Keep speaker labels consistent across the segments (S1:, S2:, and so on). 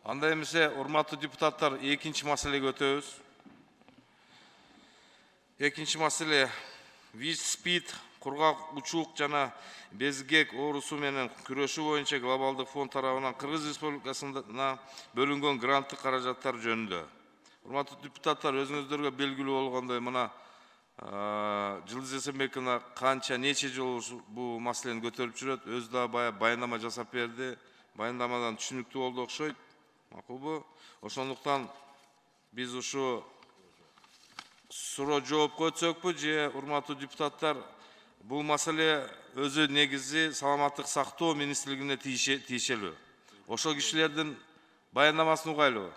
S1: Анда эмесе, урматтуу депутаттар, экинчи маселеге өтөбүз. Экинчи маселе ВИЧ-СПИД, кургак учук жана безгек оорусу менен күрөшүү боюнча глобалдык фонд тарабынан Кыргыз Республикасына бөлүнгөн гранттык каражаттар жөнүндө. Урматтуу депутаттар, өзүңүздөргө белгилүү болгондой, мына Жылдыз Эсенбековна канча нече жолу бул маселени көтөрүп жүрөт, өзү да баяндама жасап берди. Баяндамадан түшүнүктүү болду окшойт. Макулбу? Ошондуктан биз ушу суроо жоопко өтсөкпү же урматтуу депутаттар, бул маселе өзү негизи саламаттык сактоо министрлигине тийишелүү. Ошол кишилердин баяндамасын угайлыбы?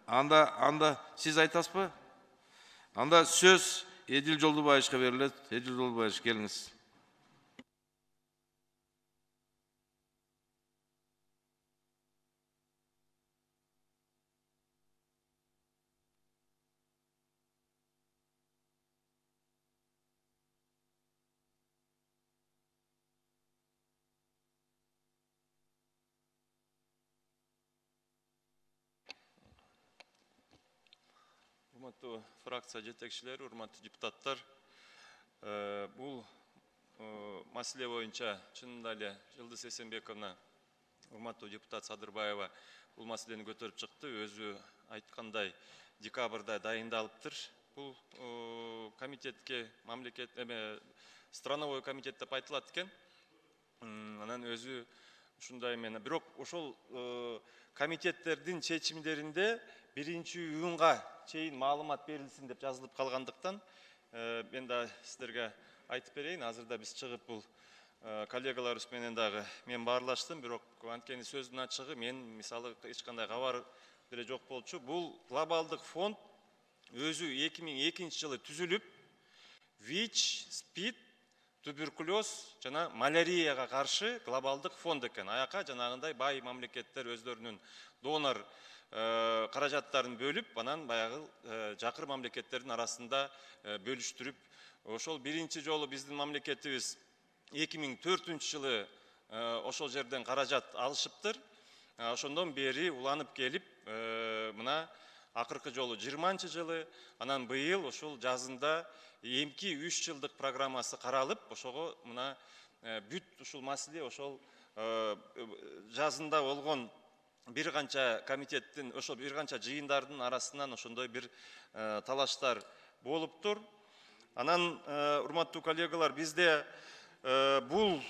S1: Анда сиз айтасызбы? Анда сөз Эдил Жолдубаевичке берилет. Эдил Жолдубаевич, келиңиз.
S2: Урматтуу фракция жетекчилери, урматтуу депутаттар, бул маселе боюнча чынында эле Жылдыз Эсенбековна, урматтуу депутат Садырбаева бул маселени көтөрүп чыкты. Өзү айткандай, декабрда дайындалыптыр. Бул комитетке, мамлекет страновой комитет деп айтылат экен. Анан өзү ушундай менен, бирок ошол комитеттердин чечимдеринде биринчи июнга чейин маалымат берилсин деп жазылып калгандыктан, мен да сиздерге айтып берейин. Азырда биз чыгып бул коллегаларыбыз менен дагы мен баарлаштым, бирок анткени сөздүн ачыгы мен мисалы эч кандай кабар деле жок болчу. Бул глобалдык фонд өзү 2002 жылы түзүлүп, ВИЧ, СПИД, туберкулез жана малярияга каршы глобалдык фонд экен. Аяка жанагындай бай мамлекеттер өздөрүнүн донор каражаттарын бөлүп, анан баягы жакыр мамлекеттердин арасында бөлүштүрүп, ошол биринчи жолу биздин мамлекетибиз 2004 жылы ошол жерден каражат алышыптыр. Ошондон бери уланып келип, мына акыркы жолу 20 жылы, анан быйыл ошол жазында эмки 3 жылдык программасы каралып, ошого мына бүт ушул маселе ошол жазында болгон бир канча комитеттин, ошол бир канча жыйындардын арасынан ошондой бир талаштар болуптур. Анан, урматтуу коллегалар, бизде бул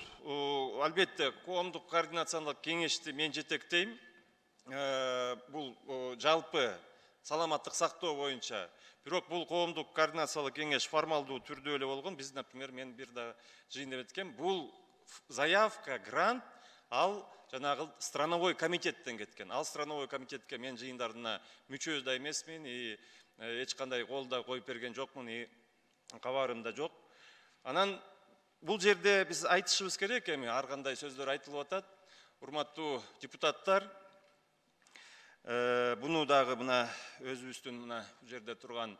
S2: албетте коомдук координациялык кеңешти мен жетектейм. Бул жалпы саламаттык сактоо боюнча. Бирок бул коомдук координациялык кеңеш формалдуу түрдө эле болгон. Биз, например, мен бир да жыйында өткөм. Бул заявка, грант, ал жанагы страновой комитеттен кеткен. Ал страновой комитетке мен жыйындарына мүчө да эмесмин, эч кандай кол да коюп берген жокмун, кабарым да жок. Анан бул жерде биз айтышыбыз керек эми, ар кандай сөздөр айтылып атат. Урматтуу депутаттар, буну дагы мына өзүбүздүн мына бул жерде турган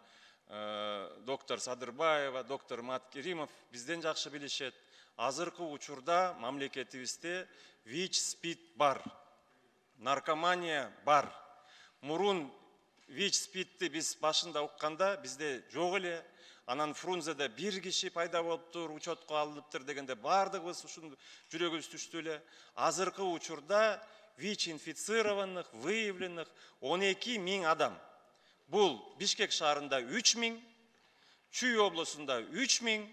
S2: доктор Садырбаева, доктор Маткеримов бизден жакшы билишет. Азыркы учурда мамлекетибизде ВИЧ, СПИД бар, наркомания бар. Мурун ВИЧ, СПИДти биз башында укканда бизде жок эле. Анан Фрунзеде бир киши пайда болуптур, учетко алыныптыр дегенде бардыгыбыз ушун жүрөгүбүз түштү эле. Азыркы учурда ВИЧ инфицированных, выявленных 12 000 адам. Бул Бишкек шаарында 3 000, Чүй облусунда 3 000,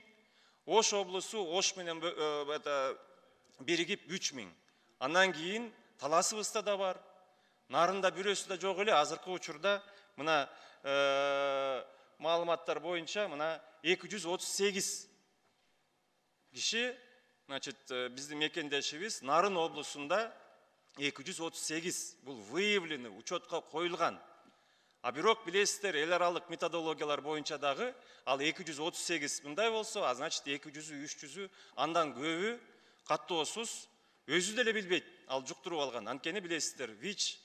S2: Ош облусу, Ош менен биригип 3 000. Андан кийин таласыбызда да бар. Нарында бирөөсү да жок эле. Азыркы учурда мына маалыматтар боюнча мына 238 киши, значит, биздин мекендешибиз Нарын облусунда 238 бул выявлены, учетко коюлган. А бирок билесиздер, эл аралык методологиялар боюнча дагы ал 238 мындай болсо, а значит 200-300 андан көбү каттоосуз өзү деле билбейт, ал жуктуруп алган. Анткени билесиздер, ВИЧ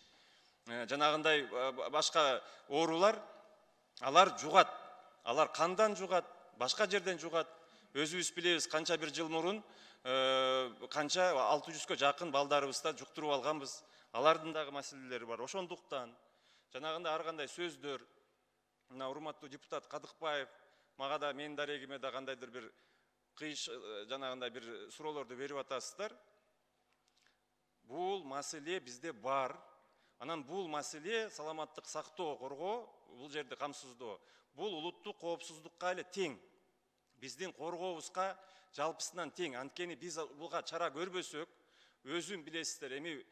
S2: жанагындай башка оорулар, алар жугат. Алар кандан жугат, башка жерден жугат. Өзүбүз билебиз, канча бир жыл мурун канча 600 жакын балдарыбызда жуктуруп алганбыз. Алардын дагы маселелери бар. Ошондуктан жанагындай ар кандай сөздөр, мына урматтуу депутат Кадыкбаев мага да менин дарегиме да кандайдыр бир кыйш жанагындай бир суроолорду берип атасыздар. Бул маселе бизде бар. Анан бул маселе саламаттык сактоо, коргоо, бул жерде камсыздоо. Бул улуттук коопсуздукка эле тең. Биздин коргообузга жалпысынан тең. Анткени биз буга чара көрбөсөк, өзүн билесиздер, эми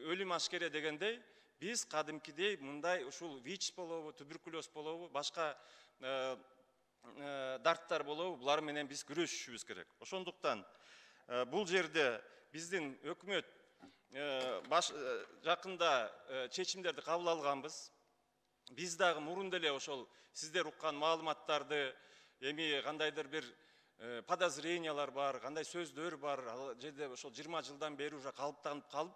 S2: өлүм ашкере дегендей, биз кадимкидей мындай ушул ВИЧ болобу, туберкулез болобу, башка дарттар болобу, булар менен биз күрөшүшүбүз керек. Ошондуктан бул жерде биздин өкмөт жакында чечимдерди кабыл алганбыз. Биз дагы мурун деле ошол сиздер уккан маалыматтарды, эми кандайдыр бир подозрениялар бар, кандай сөздөр бар, ал жерде ошол 20 жылдан бери уже калыптанып калып,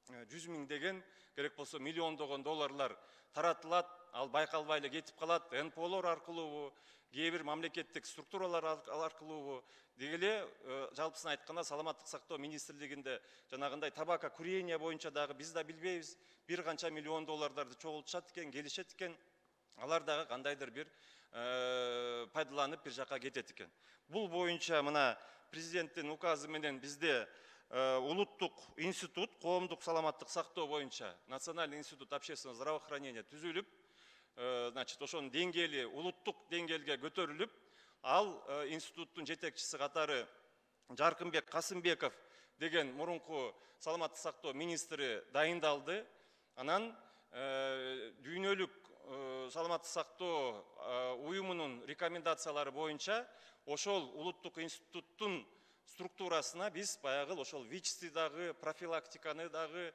S2: 100 миң деген, керек болсо миллиондогон долларлар таратылат, ал байкалбай эле кетип калат, НПОлор аркылуубу, кээ бир мамлекеттик структуралар аркылуубу, деги эле жалпысын айтканда саламаттык сактоо министрлигинде жанагындай табака курение боюнча дагы биз да билбейбиз, бир канча миллион долларларды чогултушат экен, келишет экен, алар дагы кандайдыр бир пайдаланып бир жака кетет экен. Бул боюнча мына президенттин указы менен бизде улуттук институт, коомдук саламаттык сактоо боюнча Национальный институт общественного здравоохранения түзүлүп, значит, ошонун деңгээли улуттук деңгээлге көтөрүлүп, ал институттун жетекчиси катары Жаркынбек Касымбеков деген мурунку саламаттык сактоо министри дайындалды. Анан дүйнөлүк саламаттык сактоо уюмунун рекомендациялары боюнча ошол улуттук институттун структурасына биз баягы ошол ВИЧ-ти дагы, профилактиканы дагы,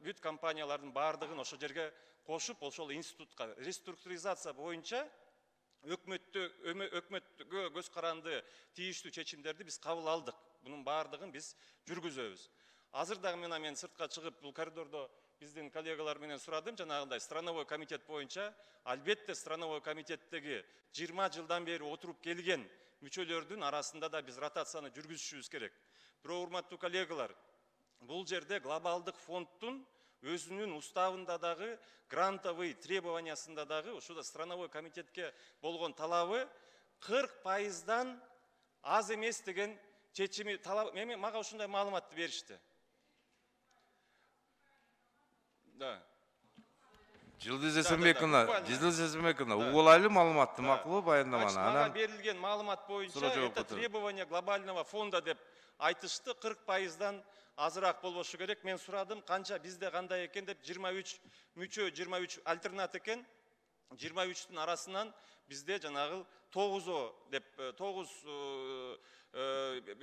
S2: бүт компаниялардын бардыгын ошол жерге кошуп, ошол институтка реструктуризация боюнча өкмөткө көз каранды тийиштүү чечимдерди биз кабыл алдык. Бунун бардыгын биз жүргүзөбүз. Азыр дагы мен сыртка чыгып, бул коридордо биздин коллегалар менен сурадым, жанагындай страновой комитет боюнча, албетте страновой комитеттеги 20 жылдан бери отуруп келген мүчөлөрдүн арасында да биз ротацияны жүргүзүшүбүз керек. Бирок урматтуу коллегалар, бул жерде глобалдык фонддун өзүнүн уставында дагы, грантовый требованиясында дагы, ушуда страновой комитетке болгон талабы 40%дан аз эмес деген чечими талап, мага ушундай маалыматты беришти. Да.
S1: Жылдыз Эсенбековна, угулайлы маалыматты макулу баяндаманы.
S2: Мага берилген маалымат боюнча, это требование глобального фонда деп айтышты, 40%дан азыраак болбошу керек. Мен сурадым, канча бизде кандай экен деп, 23 мүчө, 23 альтернат экен. 23-тün арасынан бизде жанагы 9 деп 9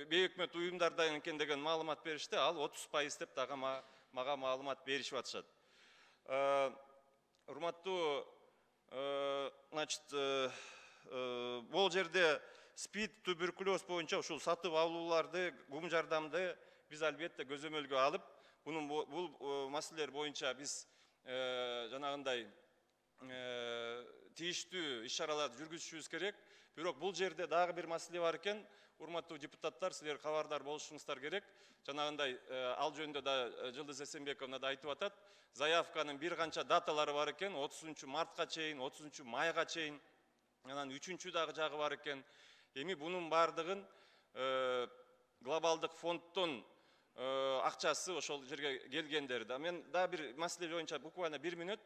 S2: бейөкмөт уюмдардан экен деген маалымат беришти. Ал 30% деп дагы мага маалымат беришип атышат. Урматтуу, значит, бул жерде СПИД, туберкулез боюнча ушул сатып алууларды, гум жардамды биз албетте көзөмөлгө алып, бул маселелер боюнча биз жанагындай тийиштүү иш-чараларды жүргүзүшүбүз керек. Бирок бул жерде дагы бир маселе бар экен. Урматтуу депутаттар, силер кабардар болушуңуздар керек. Жанагындай ал жөнүндө да Жылдыз Эсенбековна да айтып атат. Заявканын бир канча даталары бар экен. 30 мартка чейин, 30 майга чейин, анан 3 дагы жагы бар экен. Эми бунун бардыгын глобалдык фонддон акчасы ошол жерге келгендер да. Мен да бир маселе боюнча буквально 1 мүнөт.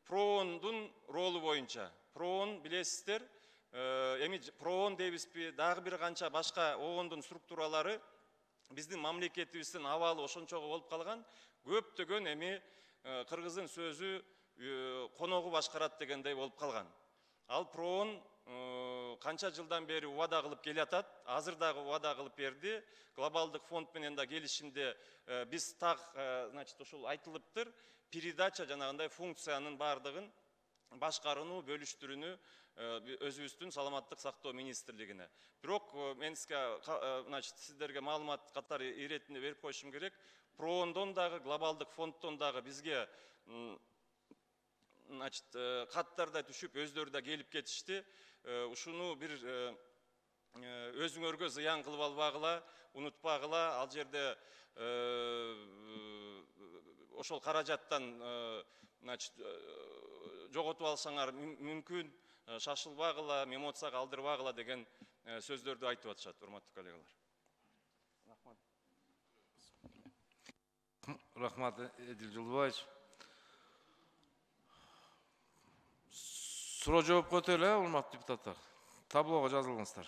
S2: ПРООНдун ролу боюнча. ПРООН билесиздер, эми ПРООН дейбизби, дагы бир канча башка ООНдун структуралары биздин мамлекетибиздин абалы ошончого болуп калган. Көптөгөн эми кыргыздын сөзү коногу башкарат дегендей болуп калган. Ал ПРООН канча жылдан бери убада кылып келатат, азыр дагы убада кылып берди. Глобалдык фонд менен да келишимде биз так, значит, ошол айтылыптыр, передача жанагындай функциянын бардыгын башкарууну, бөлүштүрүүнү өзүбүздүн саламаттык сактоо министрлигине. Бирок мен значит, сиздерге маалымат катары иретинде берип коюшум керек. ПРООНдон дагы, глобалдык фонддон дагы бизге значит, каттар да түшүп, өздөрү да келип кетишти. Ушуну бир өзүңөргө зыян кылып албагыла, унутпагыла, ал жерде ошол каражаттан жоготуп алсаңар мүмкүн, шашылбагыла, эмоцияга алдырбагыла деген сөздөрдү айтып атышат, урматтуу коллегалар.
S1: Рахмат, Эдил Жолдубаевич. Суроо жооп өтөлү, урматтуу депутаттар. Таблого жазылыңыздар.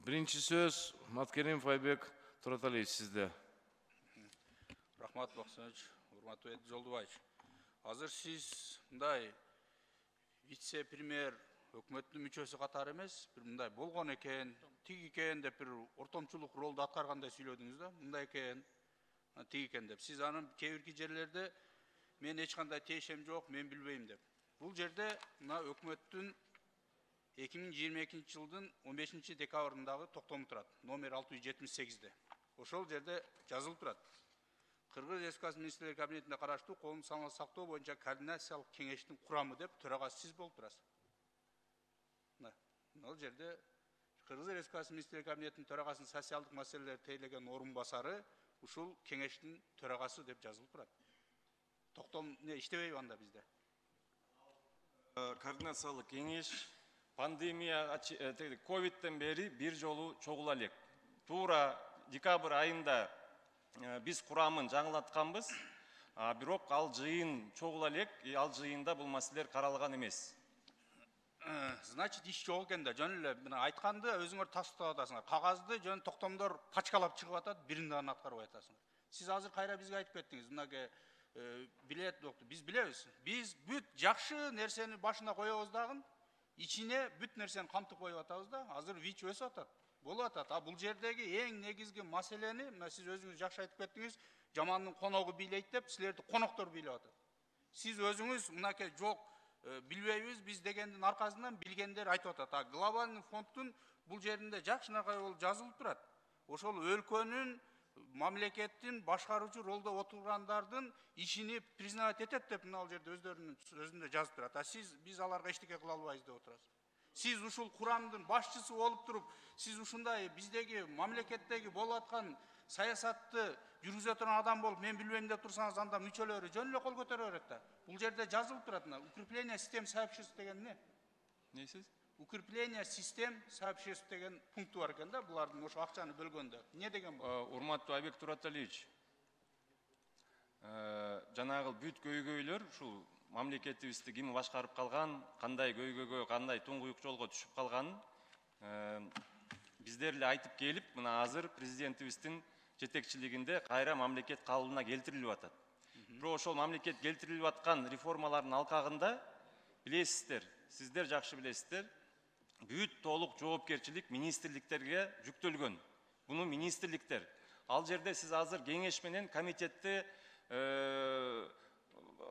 S1: Биринчи сөз Маткеримов Айбек Тураталиевич, сизде.
S3: Рахмат Баксанович, урматтуу Эдил Жолдубаевич. Азыр сиз мындай вице-премьер өкмөттүн мүчөсү катары эмес, бир мындай болгон экен, тиги экен деп бир ортомчулук ролду аткаргандай сүйлөдүңүз да, мындай экен, тиги экен деп. Сиз анын кээ бир жерлерде мен эч кандай тиешем жок, мен билбейм деп. Бул жерде мына өкмөттүн 2022 жылдын 15 декабрындагы токтому турат, номер 678-де. Ошол жерде жазылып турат. Кыргыз Республикасы Министрлер Кабинетинде караштуу коомдук саламаттык сактоо боюнча координациялык кеңештин курамы деп төрагасы сиз болуп турасыз. Мына жерде Кыргыз Республикасы Министрлер Кабинетинин төрагасынын социалдык маселелерди тейлеген орун басары ушул кеңештин төрагасы деп жазылып турат. Токтом не иштебейби анда бизде?
S2: Координациялык кеңеш пандемия, ковидтен бери бир жолу чогула элек. Туура декабрь айында биз курамын жаңылатканбыз, бирок ал жыйын чогула элек, ал жыйында бул маселелер каралган эмес.
S3: Значит, иш жок экен да, жөн эле мына айтканды өзүңөр тастап атасыңар. Кагазды жөн токтомдор пачкалап чыгып атат, бирин дагы аткарбай атасыңар. Сиз азыр кайра бизге айтып кеттиңиз, мынаке билет докту. Биз билебиз. Биз бүт жакшы нерсени башына коебуз дагы, ичине бүт нерсени камтып коюп атабыз да, азыр ВИЧ өсүп атат. Болуп атат. А бул жердеги эң негизги маселени, мына сиз өзүңүз жакшы айтып кеттиңиз, жамандын коногу бийлейт деп, силерди коноктор бийлеп атат. Сиз өзүңүз мынаке жок, билбейбиз биз дегендин аркасынан билгендер айтып атат. А глобальный фонддун бул жеринде жакшы наркай болуп жазылып турат. Ошол өлкөнүн мамлекеттин башкаруучу ролдо отургандардын ишини признавать этет деп мына жерде өздөрүнүн сөзүндө жазып турат. А сиз биз аларга эчтеке кыла албайбыз деп отурасыз. Сиз ушул курамдын башчысы болуп туруп, сиз ушундай биздеги мамлекеттеги болуп аткан саясатты жүргүзө турган адам болуп, мен билбейм деп турсаңыз, анда мүчөлөрү жөн эле кол көтөрө берет да. Бул жерде жазылып турат, укрепление систем сообществ деген эмне?
S2: Несиз?
S3: Укрепление систем сообществ деген пункту бар экен да, булардын ошо акчаны бөлгөндө. Эмне деген бул?
S2: Урматтуу Айбек Тураталиевич, жанагы бүт көйгөйлөр ушул мамлекетибизди ким башкарып калган, кандай көйгөйгө, кандай туңгуюк жолго түшүп калганын биздер эле айтып келип, мына азыр президентибиздин жетекчилигинде кайра мамлекет калыбына келтирилип атат. Бирок ошол мамлекет келтирилип аткан реформалардын алкагында билесиздер, сиздер жакшы билесиздер, бүт толук жоопкерчилик министрликтерге жүктөлгөн. Буну министрликтер. Ал жерде сиз азыр кеңеш менен комитетти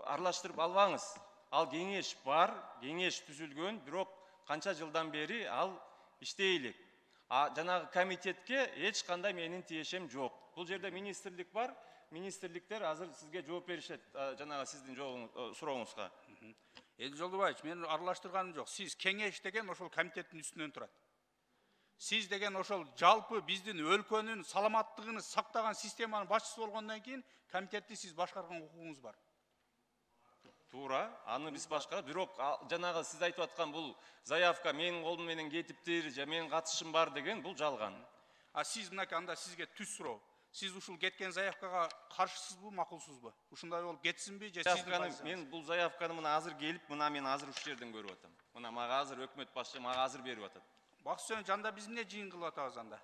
S2: аралаштырып албаңыз. Ал кеңеш бар, кеңеш түзүлгөн, бирок канча жылдан бери ал иштей элек. А жанагы комитетке эч кандай менин тиешем жок. Бул жерде министрлик бар, министрликтер азыр сизге жооп беришет, жанагы сиздин сурооңузга.
S3: Эдил Жолдубаевич, мен аралаштырганым жок. Сиз кеңеш деген ошол комитеттин үстүнөн турат. Сиз деген ошол жалпы биздин өлкөнүн саламаттыгын сактаган системанын башчысы болгондон кийин комитетти сиз башкарган укугуңуз бар.
S2: Туура, аны биз башкарат, бирок жанагы сиз айтып аткан бул заявка менин колум менен кетиптир, же менин катышым бар деген бул жалган.
S3: А сиз мынаке анда сизге түз суроо. Сиз ушул кеткен заявкага каршысызбы, макулсузбу? Ушундай болуп кетсинби же сиздин?
S2: Мен бул заявканы мына азыр келип, мына мен азыр ушул жерден көрүп атам. Мына мага азыр өкмөт башчы мага азыр берип атат.
S3: Баксыжан жанда биз эмне жыйын кылып атабыз анда?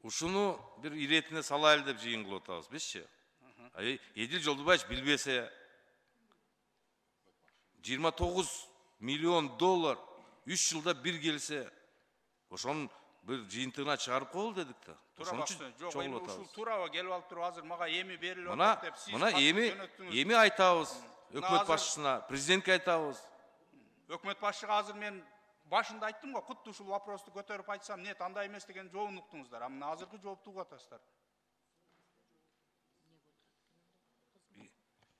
S1: Ушуну бир иретине салайлы деп жыйын кылып атабыз бизчи. Эдил Жолдубаевич билбесе 29 миллион доллар 3 жылда бир келсе, ошонун бир жыйынтыгына чыгарып коелу дедик да.
S3: Ошон үчүн жок, эми ушул туурабы келип алып туруп азыр мага эми берилип
S1: атат деп сиз. Мына эми айтабыз өкмөт башчысына, президентке айтабыз.
S3: Өкмөт башчыга азыр мен башында айттым го, кутты ушул вопросту көтөрүп айтсам, нет, андай эмес деген жообун уктуңуздар. А мына азыркы жоопту угуп атасыздар.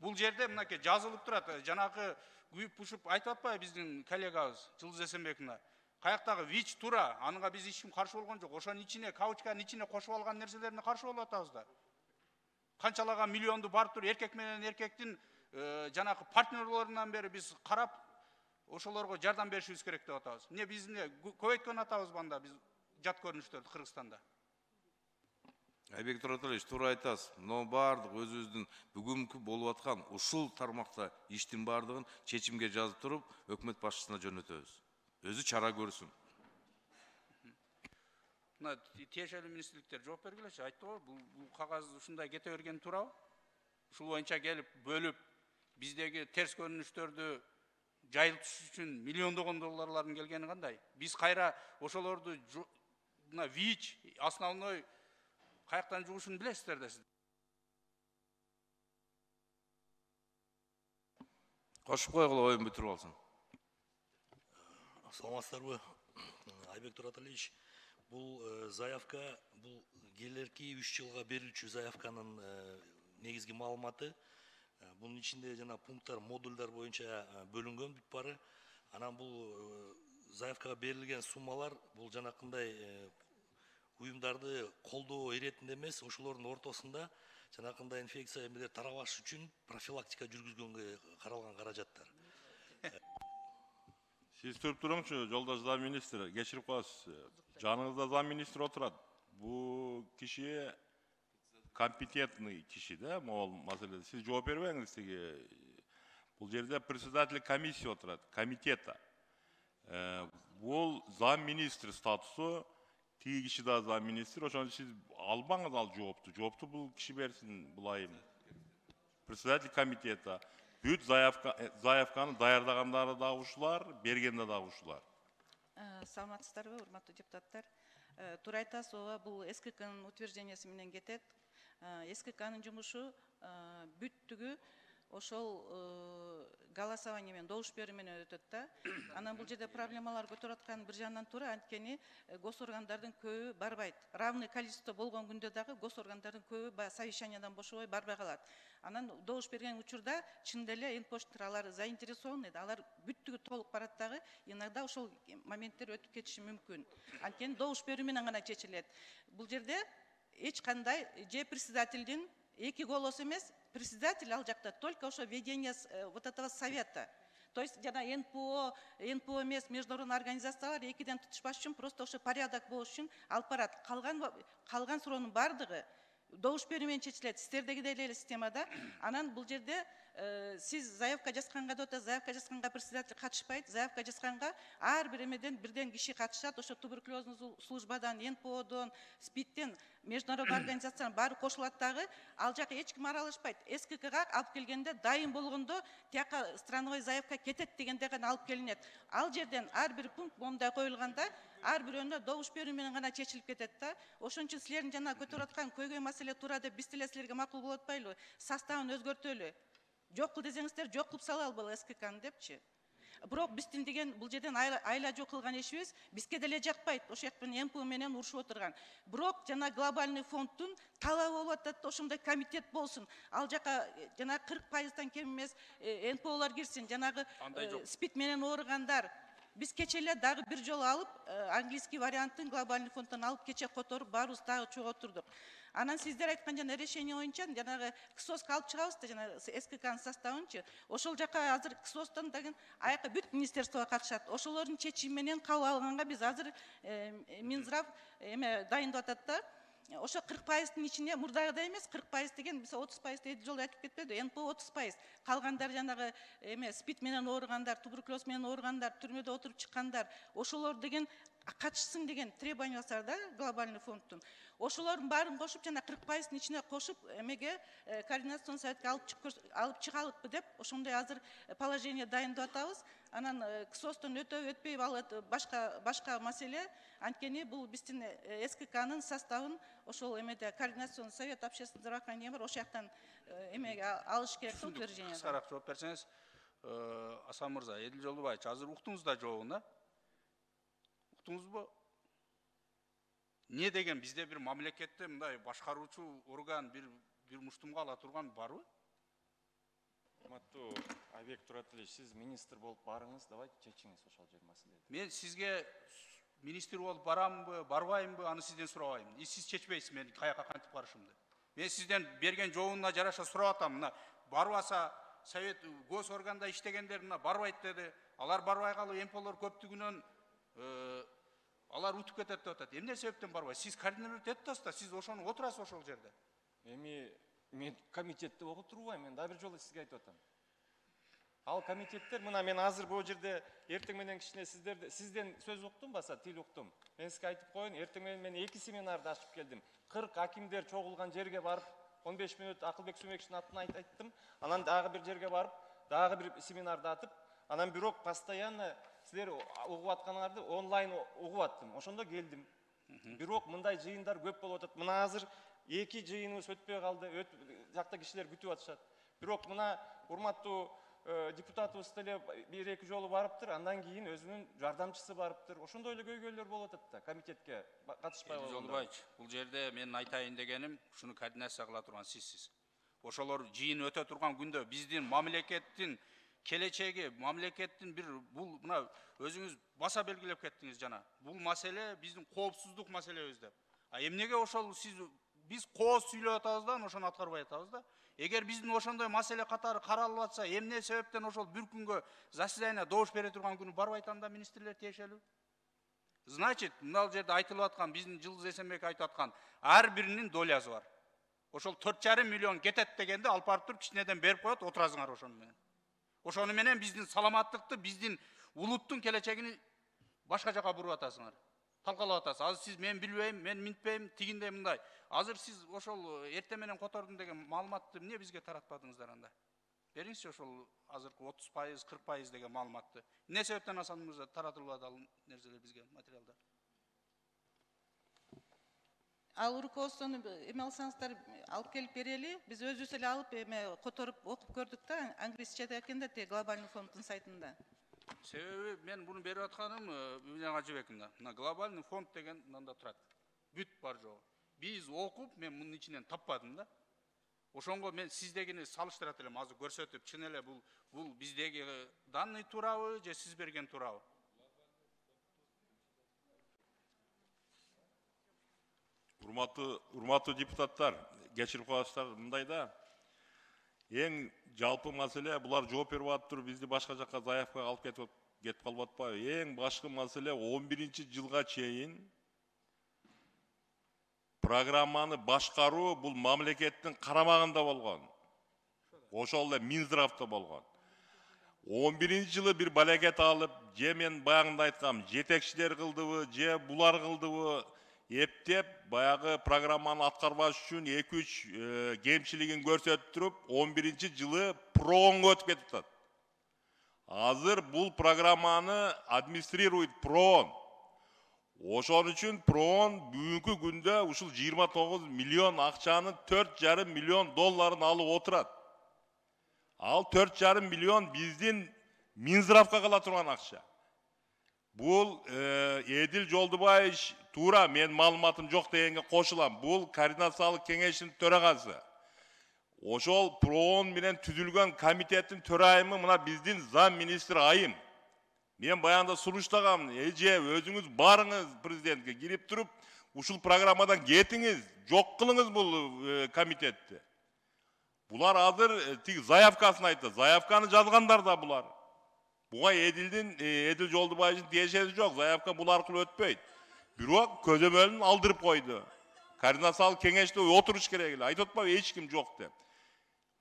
S3: Бул жерде мынакей жазылып турат. Жанагы күйүп пушуп айтып атпайбы биздин коллегабыз Жылдыз Эсенбековна. Каяктагы ВИЧ тура, аныңа биз эч ким каршы болгон жок. Ошонун ичине, каучканын ичине кошуп алган нерселерине каршы болуп атабыз да. Канчалаган миллионду барып туруп эркек менен эркектин жанагы партнерлорунан бери биз карап ошолорго жардам беришибиз керек деп атабыз. Эмне биз көбөйткөн атабыз банда биз жат көрүнүштөрдү Кыргызстанда.
S1: Айбек Тураталович, туура айтасыз. Но бардык өзүбүздүн бүгүнкү болуп аткан ушул тармакта иштин бардыгын чечимге жазып туруп, өкмөт башчысына жөнөтөбүз. Өзү чара көрсүн.
S3: Мына тиешелүү министрликтер жооп бергилечи, айттыбы, бул кагаз ушундай кете бергени туурабы? Ушул боюнча келип бөлүп, биздеги терс көрүнүштөрдү жайылтыш үчүн миллиондогон долларлардын келгени кандай? Биз кайра ошолорду мына ВИЧ основной каяктан жугушун билесиздер да сиз.
S1: Кошуп койгула, оюн бүтүрүп алсын.
S4: Саламатсыздарбы, Айбек Тураталович. Бул заявка, бул келерки 3 жылга берилчү заявканын негизги маалыматы. Бунун ичинде жана пункттар, модульдар боюнча бөлүнгөн бүт бары. Анан бул заявкага берилген суммалар бул жанакындай уюмдарды колдоо иретинде эмес, ошолордун ортосунда жанакындай инфекция эмелер тарабаш үчүн профилактика жүргүзгөнгө каралган каражаттар.
S5: Siz turup durungçu, Жолдош зам министр, кечирип коесуз. Жаныңызда зам министр отурат. Бул киши компетентный киши, да, могул маселеде. Сиз жооп бербеңиз тиги. Бул жерде председатель комиссии отурат, комитета. Бул зам министр статусу, тиги киши да зам министр, ошон сиз албаңыз ал жоопту. Жоопту бул киши берсин, булайым. Председатель комитета. Бүт заявканы даярдагандары да ушулар, бергенде да ушулар.
S6: Саламатсыздарбы, урматтуу депутаттар. Туура айтасыз, ооба, бул СККнын утвержденияси менен кетет. СККнын жумушу бүттүгү ошол голосование менен, добуш берүү менен өтөт да. Анан бул жерде проблемалар көтөрүп аткан бир жагынан туура, анткени госоргандардын көбү барбайт. Равный количество болгон күндө дагы госоргандардын көбү баягы совещаниядан бошобой барбай калат. Анан добуш берген учурда чын деле Энпоштор алар заинтересованы, алар бүттүгү толук барат дагы, иногда ошол моменттер өтүп кетиши мүмкүн. Анткени добуш берүү менен гана чечилет. Бул жерде эч кандай же председательдин эки голос эмес, председатель ал жакта только ошо ведение вот этого совета. То есть жана НПО эмес, международный организациялар экиден тутушпаш үчүн просто ошо порядок болуш үчүн алып барат. Калган суроонун бардыгы добуш берүү менен чечилет. Сиздердегидей эле системада. Анан бул жерде сиз заявка жазганга да заявка жазганга председатель катышпайт, заявка жазганга ар бир эмеден бирден киши катышат. Ошо туберкулезный службадан, НПОдон, СПИДтен, международный организациянын баары кошулат дагы, ал жака эч ким аралашпайт. СККга алып келгенде дайын болгондо тияка страновой заявка кетет дегенде гана алып келинет. Ал жерден ар бир пункт момундай коюлганда ар бирөөнө добуш берүү менен гана чечилип кетет да. Ошон үчүн силердин жана көтөрүп аткан көйгөй маселе туура деп биз деле силерге макул болуп атпайлыбы? Составын өзгөртөлү. Жок кыл десеңиздер, жок кылып салалы бул СККны депчи. Бирок биздин деген бул жерден айла жок кылган ишибиз бизге деле жакпайт. Ошол жактан МП менен урушуп отурган. Бирок жана глобальный фонддун талабы болуп атат да, ошондой комитет болсун. Ал жака жана 40%-тан кем эмес НПОлор кирсин, жанагы СПИД менен ооругандар. Биз кече эле дагы бир жолу алып, английский варианттын глобальный фонддон алып кече которуп, баарыбыз дагы чогуу отурдук. Анан сиздер айткан жана решение боюнча жанагы КСОСко алып чыгабыз да, жана СККнын составынчы. Ошол жака азыр КСОстон деген аяка бүт министерствого катышат. Ошолордун чечими менен кабыл алганга биз азыр Минздрав дайындап атат да. Ошо 40%-тын ичине мурдагыдай эмес, 40% деген биз 30% эди жолу айтып кетпеди. НПО 30%. Калгандар жанагы СПИД менен ооругандар, туберкулез менен ооругандар, түрмөдө отуруп чыккандар, ошолор деген катышсын деген требования бар да глобальный фонддун. Ошолордун баарын кошуп жана 40%-тын ичине кошуп координационный советке алып чыгалыкпы деп ошондой азыр положение дайындап атабыз. Анан КСОстон өтөбү өтпөйбү ал башка маселе. Анткени бул биздин СККнын составын ошол координационный совет общественного здравоохранения бар, ошол жактан алыш керек да утверждение.
S3: Кыскараак жооп берсеңиз, Асан мырза, Эдил Жолдубаевич, азыр уктуңуз да жообун да? Уктуңузбу? Не деген бизде бир мамлекетте мындай башкаруучу орган бир муштумга ала турган барбы?
S2: Урматтуу Айбек Туратович, сиз министр болуп барыңыз, давайте чечиңиз ошол жер маселени.
S3: Мен сизге министр болуп барамбы, барбаймбы, аны сизден сурабайм. Сиз чечпейсиз мен каяка кантип барышымды. Мен сизден берген жообуна жараша сурап атам. Мына барбаса совет гос органда иштегендер мына барбайт деди. Алар барбай калып эмполор көптүгүнөн алар утуп кетет деп атат. Эмне себептен барбайт? Сиз координировать этип атасыз, сиз ошону отурасыз ошол жерде.
S2: Мен комитетте отурбайм, мен дагы бир жолу сизге айтып атам. Ал комитеттер, мына мен азыр бул жерде эртең менен кичине сизден сөз уктум баса, тил уктум. Мен сизге айтып коеюн, эртең менен мен 2 семинарды ачып келдим. 40 акимдер чогулган жерге барып, 15 мүнөт Акылбек Сүмекчидің атын айттым. Анан дагы бир жерге барып, дагы бир семинарды атып, анан бирок постоянно силер угуп атканыңарды онлайн угуп аттым. Ошондо келдим. Бирок мындай жыйындар көп болуп атат. Мына азыр 2 жыйыныбыз өтпөй калды. Жакта кишилер күтүп атышат. Бирок мына урматтуу депутатыбыз деле 1-2 жолу барыптыр, андан кийин өзүнүн жардамчысы барыптыр. Ошондой эле көйгөйлөр болуп атат да, комитетке катышпай калган.
S3: Жолдобаевич, бул жерде менин айтайын дегеним, шуну координация кыла турган сизсиз. Ошолор жыйын өтө турган күндө биздин мамлекеттин келечеги, мамлекеттин бир бул мына өзүңүз баса белгилеп кеттиңиз жана. Бул маселе биздин коопсуздук маселебиз деп. Эмнеге ошол биз кооз сүйлөп атабыз да, ошону аткарбай атабыз да. Эгер биздин ошондой маселе катары каралып атса, эмне себептен ошол бир күнгө заседание добуш бере турган күнү барбайт анда министрлер тиешелүү? Значит, мына жерде айтылып аткан, биздин Жылдыз Эсенбек айтып аткан, ар биринин долясы бар. Ошол 4,5 миллион кетет дегенде алып барып туруп кичинеден берип коет, отуразыңар ошону менен. Ошону менен биздин саламаттыкты, биздин улуттун келечегини башка жака буруп атасыңар. Талкалап атасыз. Азыр сиз мен билбейм, мен минтпейм, тигиндей мындай. Азыр сиз ошол эртең менен котордум деген маалыматты эмне бизге таратпадыңыздар анда? Бериңизчи ошол азыркы 30%, 40% деген маалыматты. Эмне себептен асанымызда таратылбады ал нерселер бизге, материалдар?
S6: Ал руководствону эме алсаңыздар алып келип берели. Биз өзүбүз эле алып эме которуп окуп көрдүк да, англисчеде экен да, глобальный фонддун сайтында.
S3: Себеби мен буну берип атканым Бүйнөк Ажыбековна. Мына глобальный фонд деген мында турат. Бүт бар жогу. Биз окуп, мен мунун ичинен таппадым да. Ошонго мен сиздегини салыштырат элем, азыр көрсөтүп, чын эле бул биздеги данный туурабы же сиз берген туурабы?
S5: Урматтуу депутаттар, кечирип коесуздар, мындай да. Эң жалпы маселе, булар жооп берип атыптыр, бизди башка жакка заявкага алып кетип калып атпайбы? Эң башкы маселе 11-жылга чейин программаны башкаруу бул мамлекеттин карамагында болгон. Ошол эле Минздравда болгон. 11-жылы бир балекет алып, же мен баягында айткам, жетекчилер кылдыбы, же булар кылдыбы эптеп, баягы программаны аткарбаш үчүн 2-3 кемчилигин көрсөтүп туруп, 11-жылы проонго өтүп кетип атат. Азыр бул программаны администрирует проон. Ошон үчүн проон бүгүнкү күндө ушул 29 миллион акчаны 4,5 миллион долларын алып отурат. Ал 4,5 миллион биздин Минздравга кала турган акча. Бул Эдил Жолдубаевич туура, мен маалыматым жок дегенге кошулам. Бул координациялык кеңештин төрагасы. Ошол проон менен түзүлгөн комитеттин төрайымы мына биздин зам министр Айым. Мен баягында суруштагам, эже өзүңүз барыңыз президентке кирип туруп, ушул программадан кетиңиз, жок кылыңыз бул комитетти. Булар азыр тиги заявкасын айтты. Заявканы жазгандар да булар. Буга Эдил Жолдубаевичтин тиешеси жок. Заявка бул аркылуу өтпөйт. Бирок көзөмөлүн алдырып койду. Координациялык кеңеште отуруш керек эле. Айтып атпайбы эч ким жок деп.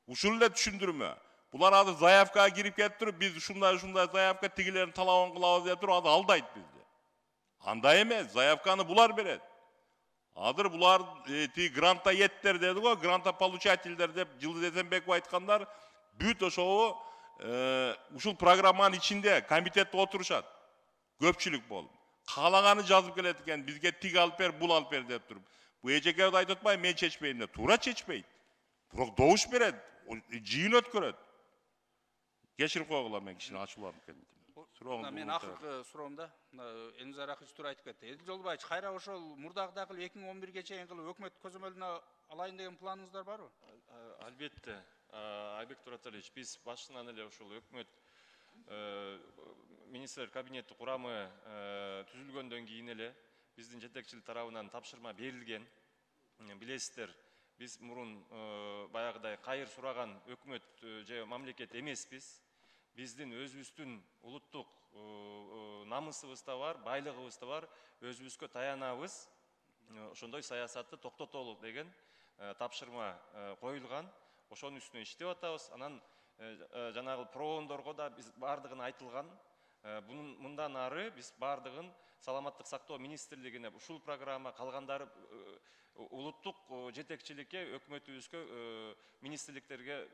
S5: Ушул эле түшүндүрмө. Булар азыр заявкага кирип кетип туруп, биз ушундай заявка тигилерин талабын кылабыз деп туруп, азыр алдайт бизди. Андай эмес, заявканы булар берет. Азыр булар тиги грантта еттер деди го, гранта получательдер деп Жылдыз Эсенбеков айткандар, бүт ошол ушул программанын ичинде комитетте отурушат. Көпчүлүк болуп. Каалаганы жазып келет экен, бизге тиг алып бер, бул алып бер деп туруп. Бу эжекебиз айтып атпайбы, мен чечпейм деп. Туура чечпейт. Бирок добуш берет, жыйын өткөрөт. Кечирип койгула, мен кичине ачууланып кеттим.
S3: Мен акыркы суроомда Элизар Акыч туура айтып кетти. Эдил Жолдубаевич, кайра ошол мурдагыдай кылып 2011-ге чейин кылып өкмөт көзөмөлүнө алайын деген планыңыздар барбы?
S2: Албетте. Айбек Тураталиевич, биз башынан эле ушул өкмөт министрлер кабинети курамы түзүлгөндөн кийин эле биздин жетекчилик тарабынан тапшырма берилген. Билесиздер, биз мурун баягыдай кайыр сураган өкмөт же мамлекет эмеспиз. Биздин өзүбүздүн улуттук намысыбыз да бар, байлыгыбыз да бар, өзүбүзгө таянабыз. Ошондой саясатты токтотолу деген тапшырма коюлган. Ошонун үстүнө иштеп атабыз. Анан жанагы проондорго да биз бардыгын айтылган. Мындан ары биз бардыгын саламаттык сактоо министрлигине ушул программа калгандары улуттук жетекчиликке, өкмөтүбүзгө, министрликтерге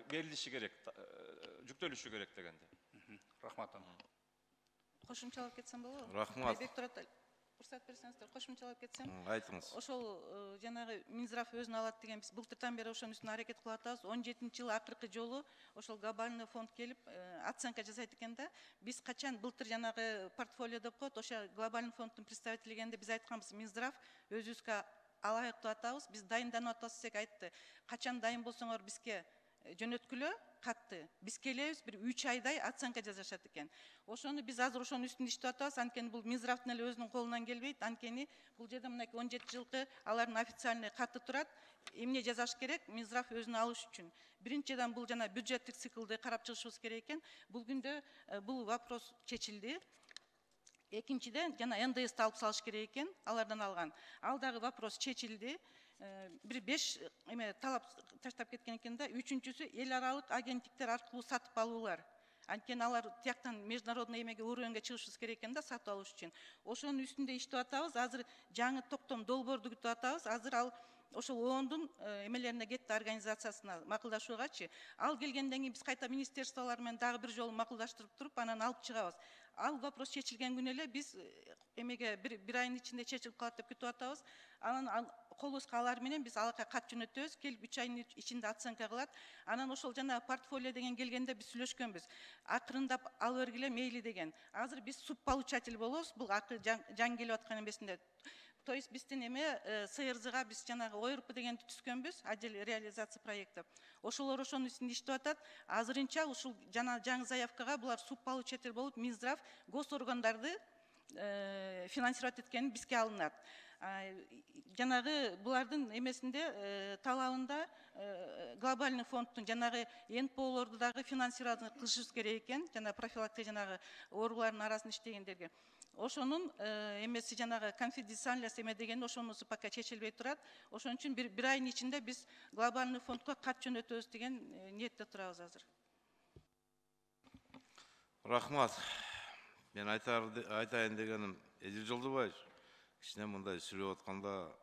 S2: берилиши керек, жүктөлүшү керек дегенде.
S3: Рахмат.
S6: Кошумчалап кетсем болобу?
S1: Рахмат.
S6: Айбек Тураталиевич, уруксат берсеңиздер, кошумчалап кетсем.
S1: Айтыңыз.
S6: Ошол жанагы Минздрав өзүн алат деген биз былтыртан бери ошонун үстүнө аракет кылып атабыз. 17-жылы акыркы жолу ошол глобальный фонд келип оценка жасайт экен да. Биз качан былтыр жанагы портфолио деп коет, ошо глобальный фонддун представители келгенде биз айтканбыз, Минздрав өзүбүзгө алайык деп атабыз. Биз дайынданып атабыз десек айтты. Качан дайын болсоңор бизге жөнөткүлө катты. Биз келебиз, бир 3 айдай оценка жасашат экен. Ошону биз азыр ошонун үстүндө иштеп атабыз. Анткени бул Минздравдын эле өзүнүн колунан келбейт. Анткени бул жерде мынакей 17 жылкы алардын официальный каты турат. Эмне жасаш керек? Минздрав өзүнө алыш үчүн. Биринчиден бул жана бюджеттик циклды карап чыгышыбыз керек экен. Бул күндө бул вопрос чечилди. Экинчиден жана НДС алып салыш керек экен, алардан алган. Ал дагы вопрос чечилди. Бир 5 талап таштап кеткен экен да. Үчүнчүсү эл аралык агенттиктер аркылуу сатып алуулар. Анткени алар тияктан международный эмеге уровеньге чыгышыбыз керек экен да, сатып алыш үчүн. Ошонун үстүндө иштеп атабыз. Азыр жаңы токтом долбоорду күтүп атабыз. Азыр ал ошол ООНдун эмелерине кетти, организациясына макулдашуугачы. Ал келгенден кийин биз кайта министерстволор менен дагы бир жолу макулдаштырып туруп, анан алып чыгабыз. Ал вопрос чечилген күнү эле биз эмеге бир айдын ичинде чечилип калат деп күтүп атабыз. Анан колубузга алар менен биз алакка кат жөнөтөбүз, келип 3 айдын ичинде оценка кылат. Анан ошол жана портфолио деген келгенде биз сүйлөшкөнбүз. Акырындап ала бергиле мейли деген. Азыр биз субполучатель болобуз, бул жаңы келип аткан эмесинде. То есть биздин СРЗга биз жанагы ОРП дегенди түзгөнбүз, отдел реализация проектов. Ошолор ошонун үстүндө иштеп атат. Азырынча ушул жана жаңы заявкага булар субполучатель болуп, Минздрав госоргандарды финансировать эткени бизге алынат. Жанагы булардын эмесинде талабында глобальный фонддун жанагы НПОлорду дагы финансировать кылышыбыз керек экен, жана профилактика жанагы оорулардын арасын иштегендерге. Ошонун эмеси жанагы конфиденциальность эме деген ошонусу пока чечилбей турат. Ошон үчүн бир айдын ичинде биз глобальный фондко кат жөнөтөбүз деген ниетте турабыз азыр.
S1: Рахмат. Мен айтайын дегеним, Эдил Жолдубаевич, кичине мындай сүйлөп атканда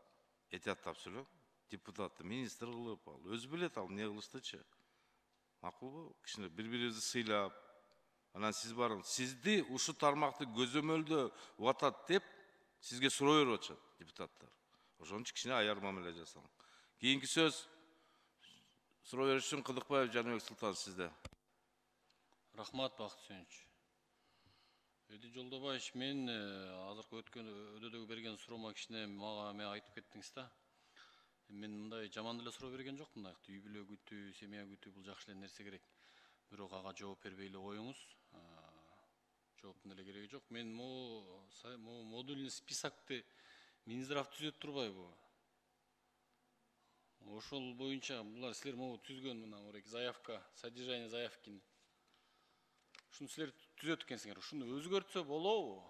S1: этияттап сүйлөп, депутатты министр кылып, ал өзү билет, ал эмне кылыштычы. Макулбу? Кичине бири-бирибизди сыйлап, анан сиз барыңыз, сизди ушу тармакты көзөмөлдө атат деп, сизге суроо берип атышат депутаттар. Ошон үчүн кичине аяр мамиле жасаң. Кийинки сөз суроо бериш үчүн Кыдыкбаев Жаныбек Султан сизде.
S7: Рахмат, Бакыт Үсенович. Эдил Жолдобаевич, мен азыркы өткөн өдөдөгү берген суроома кичине мага айтып кеттиңиз да. Мен мындай жаман эле суроо берген жокмун, мындайкты үй бүлө күтүү, семья күтүү бул жакшы эле нерсе керек. Бирок ага жооп бербей эле коюңуз. Жооптун эле кереги жок. Мен модульный списокты Минздрав түзөт турбайбы? Ошол боюнча булар силер түзгөн мына заявка, содержание заявкини. Ушуну силер түзөт экенсиңер. Ушуну өзгөртсө болобу?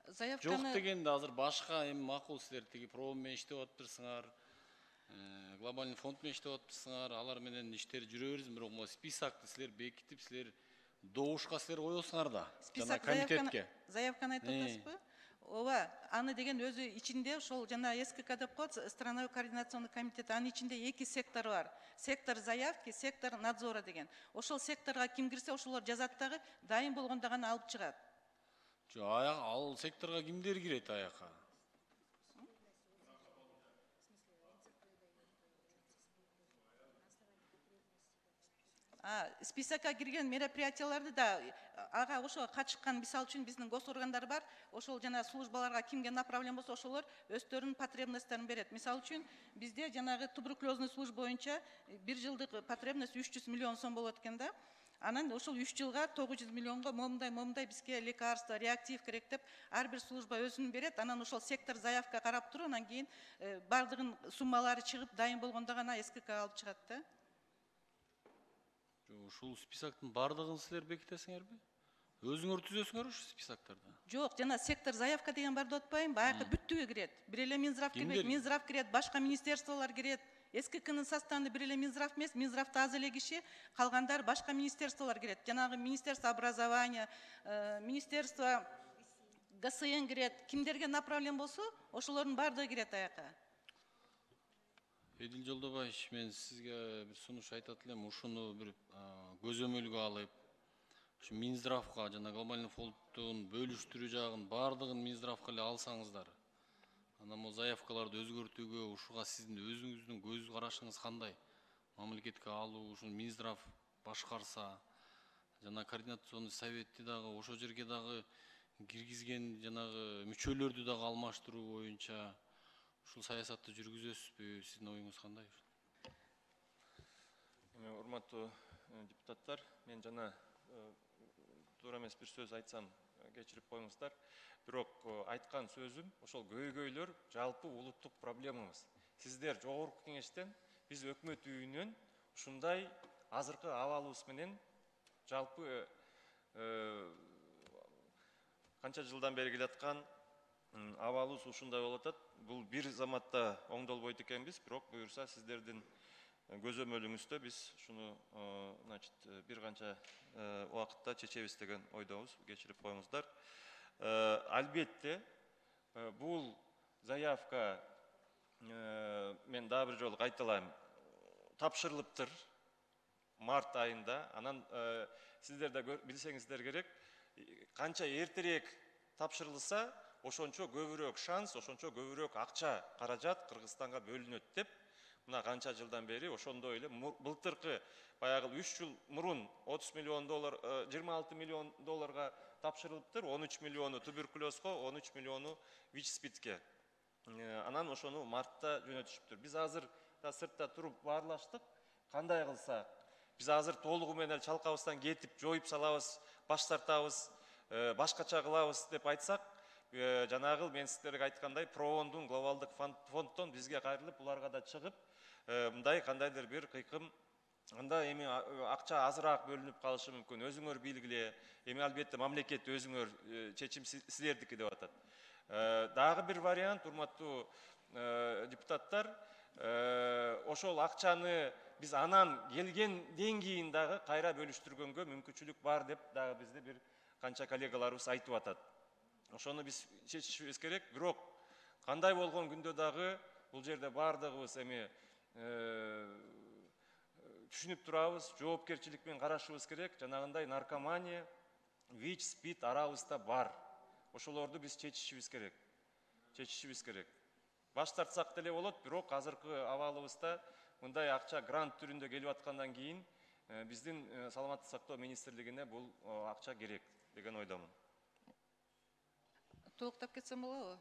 S6: Заявканы
S7: Жок дегенде азыр башка эми макул силер тиги проом менен иштеп атыптырсыңар. Глобальный фонд менен иштеп атыптырсыңар. Алар менен иштер жүрө берсин, бирок могу списокты силер бекитип, силер добушка силер коесуңар да. Жана комитетке.
S6: Заявканы айтып атасызбы? Ооба, аны деген өзү ичинде ошол жана СКК деп коет, страновой координационный комитет, анын ичинде 2 сектор бар. Сектор заявки, сектор надзора деген. Ошол секторга ким кирсе, ошолор жазат дагы, дайын болгондо гана алып чыгат.
S7: Жок, ал секторга кимдер кирет аяка?
S6: Списокко кирген мероприятияларды да ага ошого катышкан, мисалы үчүн биздин гос органдар бар. Ошол жана службаларга кимге направлен болсо ошолор өздөрүнүн потребностьтарын берет. Мисалы үчүн бизде жанагы туберкулезный служба боюнча бир жылдык потребность 300 миллион сом болот экен да. Анан ошол 3 жылга 900 миллионго момундай бизге лекарство, реактив керек деп ар бир служба өзүнүн берет. Анан ошол сектор заявка карап туруп, анан кийин бардыгын суммалары чыгып дайын болгондо гана СКК алып чыгат да.
S7: Ушул списоктун бардыгын силер бекитесиңерби? Өзүңөр түзөсүңөр ушу списоктарды?
S6: Жок, жана сектор заявка деген бар деп атпайбы? Баягы бүттүгү кирет. Бир эле Минздрав кирбейт, Минздрав кирет, башка министерстволор кирет. СККнын составында бир эле Минздрав эмес, Минздравда аз эле киши, калгандар башка министерстволор кирет. Жанагы Министерство образования, Министерство ГСН кирет. Кимдерге направлен болсо, ошолордун бардыгы кирет аяка.
S7: Эдил Жолдобаевич, мен сизге бир сунуш айтат элем, ушуну бир көзөмөлгө алып, ушу Минздравга жана глобальный фонддун бөлүштүрүү жагын бардыгын Минздравга эле алсаңыздар. Анан бул заявкаларды өзгөртүүгө ушуга сиздин өзүңүздүн көз карашыңыз кандай? Мамлекетке алуу, ушуну Минздрав башкарса, жана координационный советти дагы ошол жерге дагы киргизген жанагы мүчөлөрдү дагы алмаштыруу боюнча ушул саясатты жүргүзөсүзбү? Сиздин оюңуз кандай?
S2: Урматтуу депутаттар, мен жана туура эмес бир сөз айтсам кечирип коюңуздар. Бирок айткан сөзүм ошол көйгөйлөр жалпы улуттук проблемабыз. Сиздер жогорку кеңештен, биз өкмөт үйүнөн ушундай азыркы абалыбыз менен жалпы канча жылдан бери келаткан абалыбыз ушундай болуп атат. Бул бир заматта оңдолбойт экенбиз, бирок буюрса сиздердин көзөмөлүңүздө биз ушуну значит бир канча убакытта чечебиз деген ойдобуз. Кечирип коюңуздар. Албетте бул заявка мен дагы бир жолу кайталайм, тапшырылыптыр март айында. Анан сиздер да билсеңиздер керек, канча эртерээк тапшырылса, ошончо көбүрөөк шанс, ошончо көбүрөөк акча, каражат Кыргызстанга бөлүнөт деп, мына канча жылдан бери ошондой эле былтыркы баягы 3 жыл мурун 30 миллион доллар, 26 миллион долларга тапшырылыптыр. 13 миллиону туберкулезго, 13 миллиону ВИЧ-СПИДке. Анан ошону мартта жөнөтүшүптүр. Биз азыр да сыртта туруп баарлаштык. Кандай кылсак? Биз азыр толугу менен чалкабыздан кетип, жоюп салабыз, баш тартабыз, башкача кылабыз деп айтсак, жанагы мен сиздерге айткандай ПРООНдун глобалдык фонддон бизге кайрылып, буларга да чыгып, мындай кандайдыр бир кыйкым, анда эми акча азыраак бөлүнүп калышы мүмкүн. Өзүңөр билгиле, эми албетте мамлекет өзүңөр чечим силердики деп атат. Дагы бир вариант, урматтуу депутаттар, ошол акчаны биз анан келгенден кийин дагы кайра бөлүштүргөнгө мүмкүнчүлүк бар деп дагы бизде бир канча коллегаларыбыз айтып атат. Ошону биз чечишибиз керек. Бирок кандай болгон күндө дагы бул жерде бардыгыбыз эми түшүнүп турабыз, жоопкерчилик менен карашыбыз керек. Жанагындай наркомания, ВИЧ, СПИД арабызда бар. Ошолорду биз чечишибиз керек. Чечишибиз керек. Баш тартсак деле болот, бирок азыркы абалыбызда мындай акча грант түрүндө келип аткандан кийин биздин саламаттык сактоо министрлигине бул акча керек деген ойдомун.
S6: Толуктап кетсем болобу?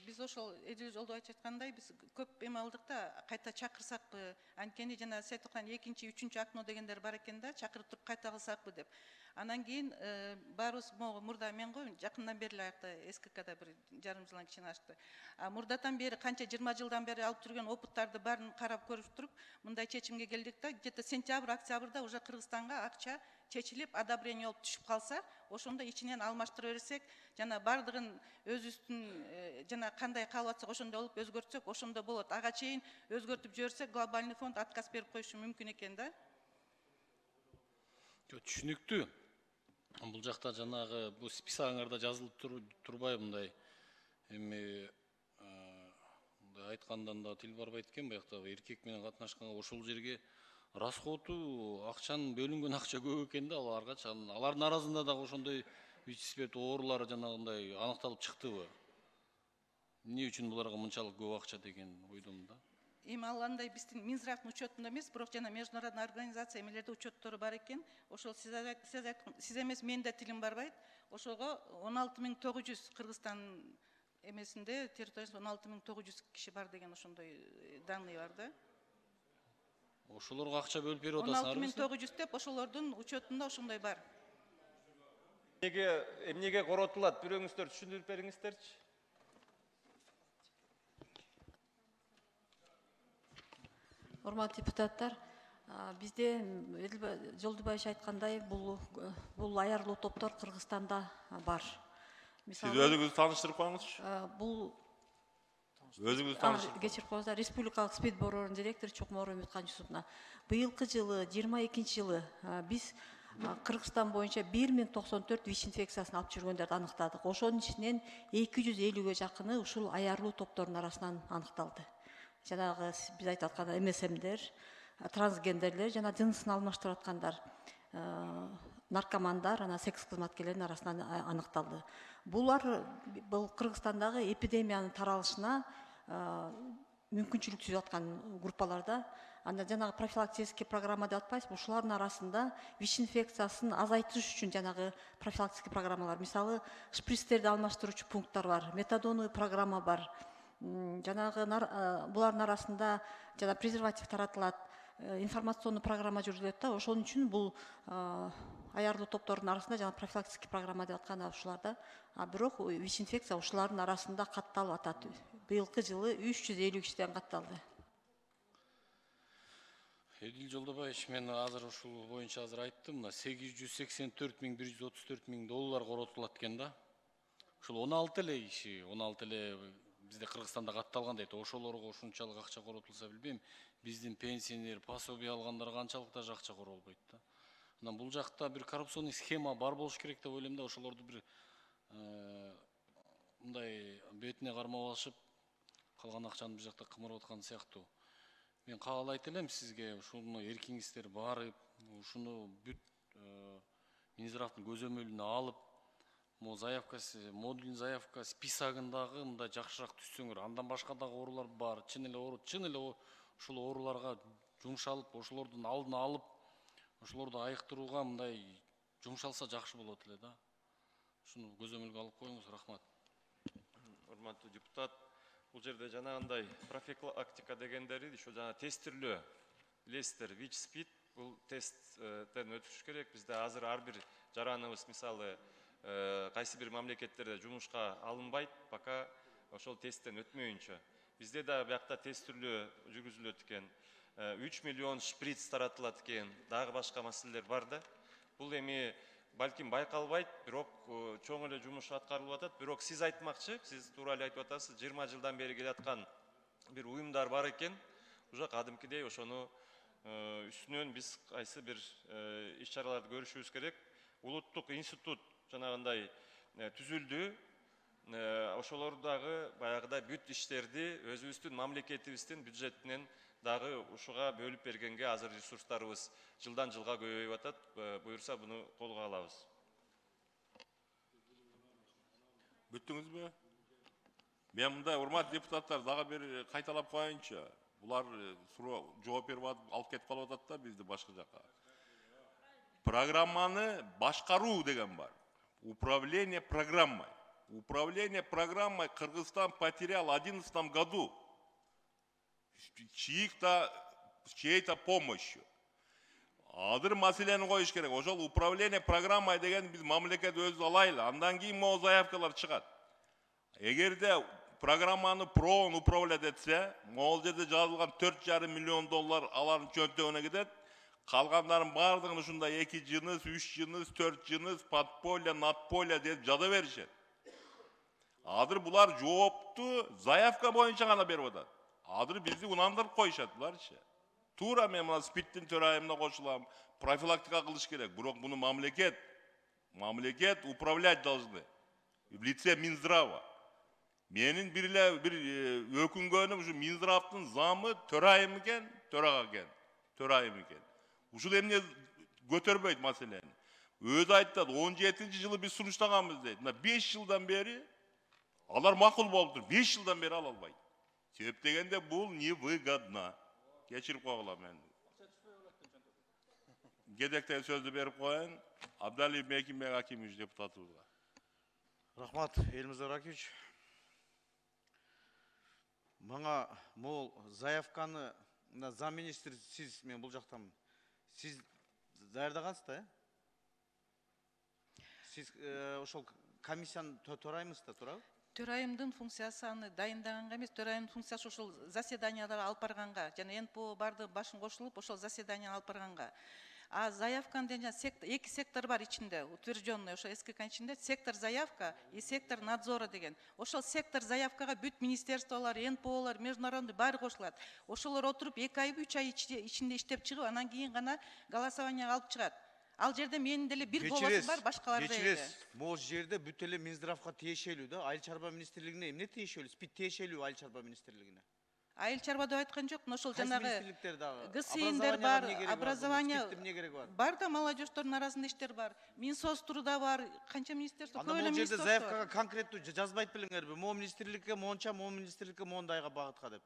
S6: Биз ошол Эдил Жолдобаевич айткандай, биз көп эме алдык да, кайта чакырсакпы, анткени жана сиз айткан 2-3 окно дегендер бар экен да, чакырып туруп кайта кылсакпы деп. Анан кийин баарыбыз мурда мен го жакындан бери аякта СККда бир жарым жылдан кичине ашты. Мурдатан бери канча 20 жылдан бери алып жүргөн опыттарды баарын карап көрүп туруп, мындай чечимге келдик да, где-то сентябрь, октябрда уже Кыргызстанга акча чечилип, одобрение болуп түшүп калса, ошондо ичинен алмаштыра берсек, жана бардыгын өзүбүздүн жана кандай каалап атсак ошондой болуп өзгөртсөк, ошондо болот. Ага чейин өзгөртүп жиберсек, глобальный фонд отказ берип коюшу мүмкүн экен да.
S7: Түшүнүктүү. Бул жакта жанагы бул списагыңарда жазылып турбайбы мындай эми айткандан да тил барбайт экен, буякта эркек менен катнашканга ошол жерге расходу акчанын бөлүнгөн акча көп экен да, аларгачы. Алардын арасында дагы ошондой ВИЧ-СПИД оорулары жанагындай аныкталып чыктыбы? Эмне үчүн буларга мынчалык көп акча деген ойдомун да.
S6: эми алгандай биздин Минздравдын учетунда эмес, бирок жана международный организация эмелерде учеттору бар экен. Ошол сиз эмес, менин да тилим барбайт. Ошого 16.900 Кыргызстан эмесинде территориясында 16.900 киши бар деген ошондой данные бар да.
S7: Ошолорго акча бөлүп берип атасыңарбы?
S6: 16.900 деп ошолордун учетунда ошондой бар.
S2: Эмнеге коротулат? Бирөөңүздөр түшүндүрүп бериңиздерчи.
S8: Урматтуу депутаттар, бизде Жолдубаевич айткандай, бул аярлуу топтор Кыргызстанда бар.
S5: Сиз өзүңүздү тааныштырып коюңузчу.
S8: Бул
S5: Өзүңүздү тааныштырып.
S8: кечирип коюңуздар, Республикалык СПИД борборунун директору Чокмору Үмүткан Жусуповна. Быйылкы жылы 22 жылы биз Кыргызстан боюнча 1094 ВИЧ инфекциясын алып жүргөндөрдү аныктадык. Ошонун ичинен 250ге жакыны ушул аярлуу топтордун арасынан аныкталды. Жанагы биз айтып атканда МСМдер, трансгендерлер жана жынсын алмаштырып аткандар, наркомандар, ана секс кызматкерлеринин арасынан аныкталды. Булар бул Кыргызстандагы эпидемиянын таралышына мүмкүнчүлүк түзүп аткан группаларда. Анда жанагы профилактический программа деп атпайсызбы, ушулардын арасында ВИЧ инфекциясын азайтыш үчүн жанагы профилактический программалар, мисалы шприцтерди алмаштыруучу пункттар бар, метадоновый программа бар. Жанагы булардын арасында жана презерватив таратылат, информационный программа жүргүзүлөт да. Ошон үчүн бул аярлуу топтордун арасында жана профилактический программа деп атканда ушуларда. Бирок ВИЧ инфекция ушулардын арасында катталып атат. Быйылкы жылы 350 кишиден катталды.
S7: Эдил Жолдобаевич, мен азыр ушул боюнча азыр айттым, 884.134 миң доллар коротулат экен да. Ушул 16 эле киши, 16 эле бизде Кыргызстанда катталган дейт. Ошолорго ушунчалык акча коротулса билбейм. Биздин пенсионер, пособие алгандар канчалык да акча королбойт да. Анан бул жакта бир коррупционный схема бар болуш керек деп ойлойм да, ошолорду бир мындай бетине кармап алышып, калган акчаны бир жакта кымырып аткан сыяктуу. Мен каалайт элем сизге ушуну эркиңиздер барып, ушуну бүт Минздравдын көзөмөлүнө алып, заявкасы, модульный заявка списагындагы мындай жакшыраак түзсөңөр. Андан башка дагы оорулар бар. Чын эле ушул ооруларга жумшалып, ошолордун алдын алып, ошолорду айыктырууга мындай жумшалса жакшы болот эле да. Ушуну көзөмөлгө алып коюңуз, рахмат.
S2: Урматтуу депутат, бул жерде жанагындай профилактика дегендери ушу жана тестирлөө билесиздер, ВИЧ СПИД бул тесттен өтүш керек. Бизде азыр ар бир жараныбыз мисалы кайсы бир мамлекеттерде жумушка алынбайт, пока ошол тесттен өтмөйүнчө. Бизде да биякта тестирлөө жүргүзүлөт экен. 3 миллион шприц таратылат экен, дагы башка маселелер бар да. Бул эми балким байкалбайт, бирок чоң эле жумуш аткарылып атат. Бирок сиз айтмакчы, сиз туура эле айтып атасыз, 20 жылдан бери келаткан бир уюмдар бар экен. Уже кадимкидей ошону үстүнөн биз кайсы бир иш-чараларды көрүшүбүз керек. Улуттук институт жанагындай түзүлдү. Ошолор дагы баягыдай бүт иштерди өзүбүздүн мамлекетибиздин бюджетинен дагы ушуга бөлүп бергенге азыр ресурстарыбыз жылдан жылга көбөйүп атат. Буюрса буну колго алабыз.
S5: Бүттүңүзбү? Мен мындай урматтуу депутаттар дагы бир кайталап коеюнчу. Булар жооп берип алып кетип калып атат да бизди башка жака. Программаны башкаруу деген бар. Управление программой. Управление программой Кыргызстан потерял в 2011 году чьей-то помощью. Адыр маселени коюш керек. Ошол управление программой деген биз мамлекет өзү алайлы. Андан кийин могу заявкалар чыгат. Эгерде программаны проон управлять этсе, могул жерде жазылган 4,5 миллион доллар алардын чөнтөгүнө кетет. Калгандарын бардыгын ушундай 2 жыныс, 3 жыныс, 4 жыныс, подполье, надполье деп жаза беришет. Адыр булар жоопту заявка боюнча гана берип атат. Адыр бизди унандырып коюшат буларчы. Туура мен мына СПИДтин төрайымына кошулам, профилактика кылыш керек. Бирок буну мамлекет управлять должны в лице Минздрава. Менин бир өкүнгөнүм ушу Минздравдын замы төрайым экен, төрайым экен. Ушул эмне көтөрбөйт маселени. Өзү айтат, 17-жылы биз сунуштаганбыз дейт. Мына 5 жылдан бери алар макул болуп тур, 5 жылдан бери ала албайт. Себеп дегенде бул невыгодно. Кечирип койгула мен. Кедектен сөздү берип коеюн. Абдалиев Мекимбек Акимович депутатыбызга.
S9: Рахмат, Эльмазар Акимович. Мага мол заявканы замминистр сиз, мен бул жактамын. Сиз даярдагансыз да, Сиз ошол комиссияны төрайымсыз да, туурабы?
S6: Төрайымдын функциясы аны дайындаганга эмес, төрайымдын функциясы ошол заседаниялар алып барганга, жана НПО барды башын кошулуп, ошол заседания алып барганга. А заявканы эки сектор бар ичинде, утвержденный ошо СКК ичинде, сектор заявка и сектор надзора деген. Ошол сектор заявкага бүт министерстволор, НПОлор, международный баары кошулат. Ошолор отуруп 2 ай, 3 ай ичинде иштеп чыгып, анан кийин гана голосованияга алып чыгат. Ал жерде менин деле бир голосум бар, башкаларда эле.
S9: Могул жерде бүт эле Минздравга тиешелүү да, Айыл чарба министрлигине эмне тиешелүү? СПИД тиешелүү Айыл чарба министрлигине.
S6: Айыл чарба деп айткан жок, ошол жанагы
S9: министрликтер дагы,
S6: ГСИндер бар,
S9: образование
S6: образование бар да, молодежьтордун арасында иштер бар. Минсоцтруда бар, канча министерство,
S9: көп эле министерство. Анда могул жерде заявкага конкреттүү жазбайт белеңерби? Могу министрликке монча, могу министрликке мондайга багытка деп.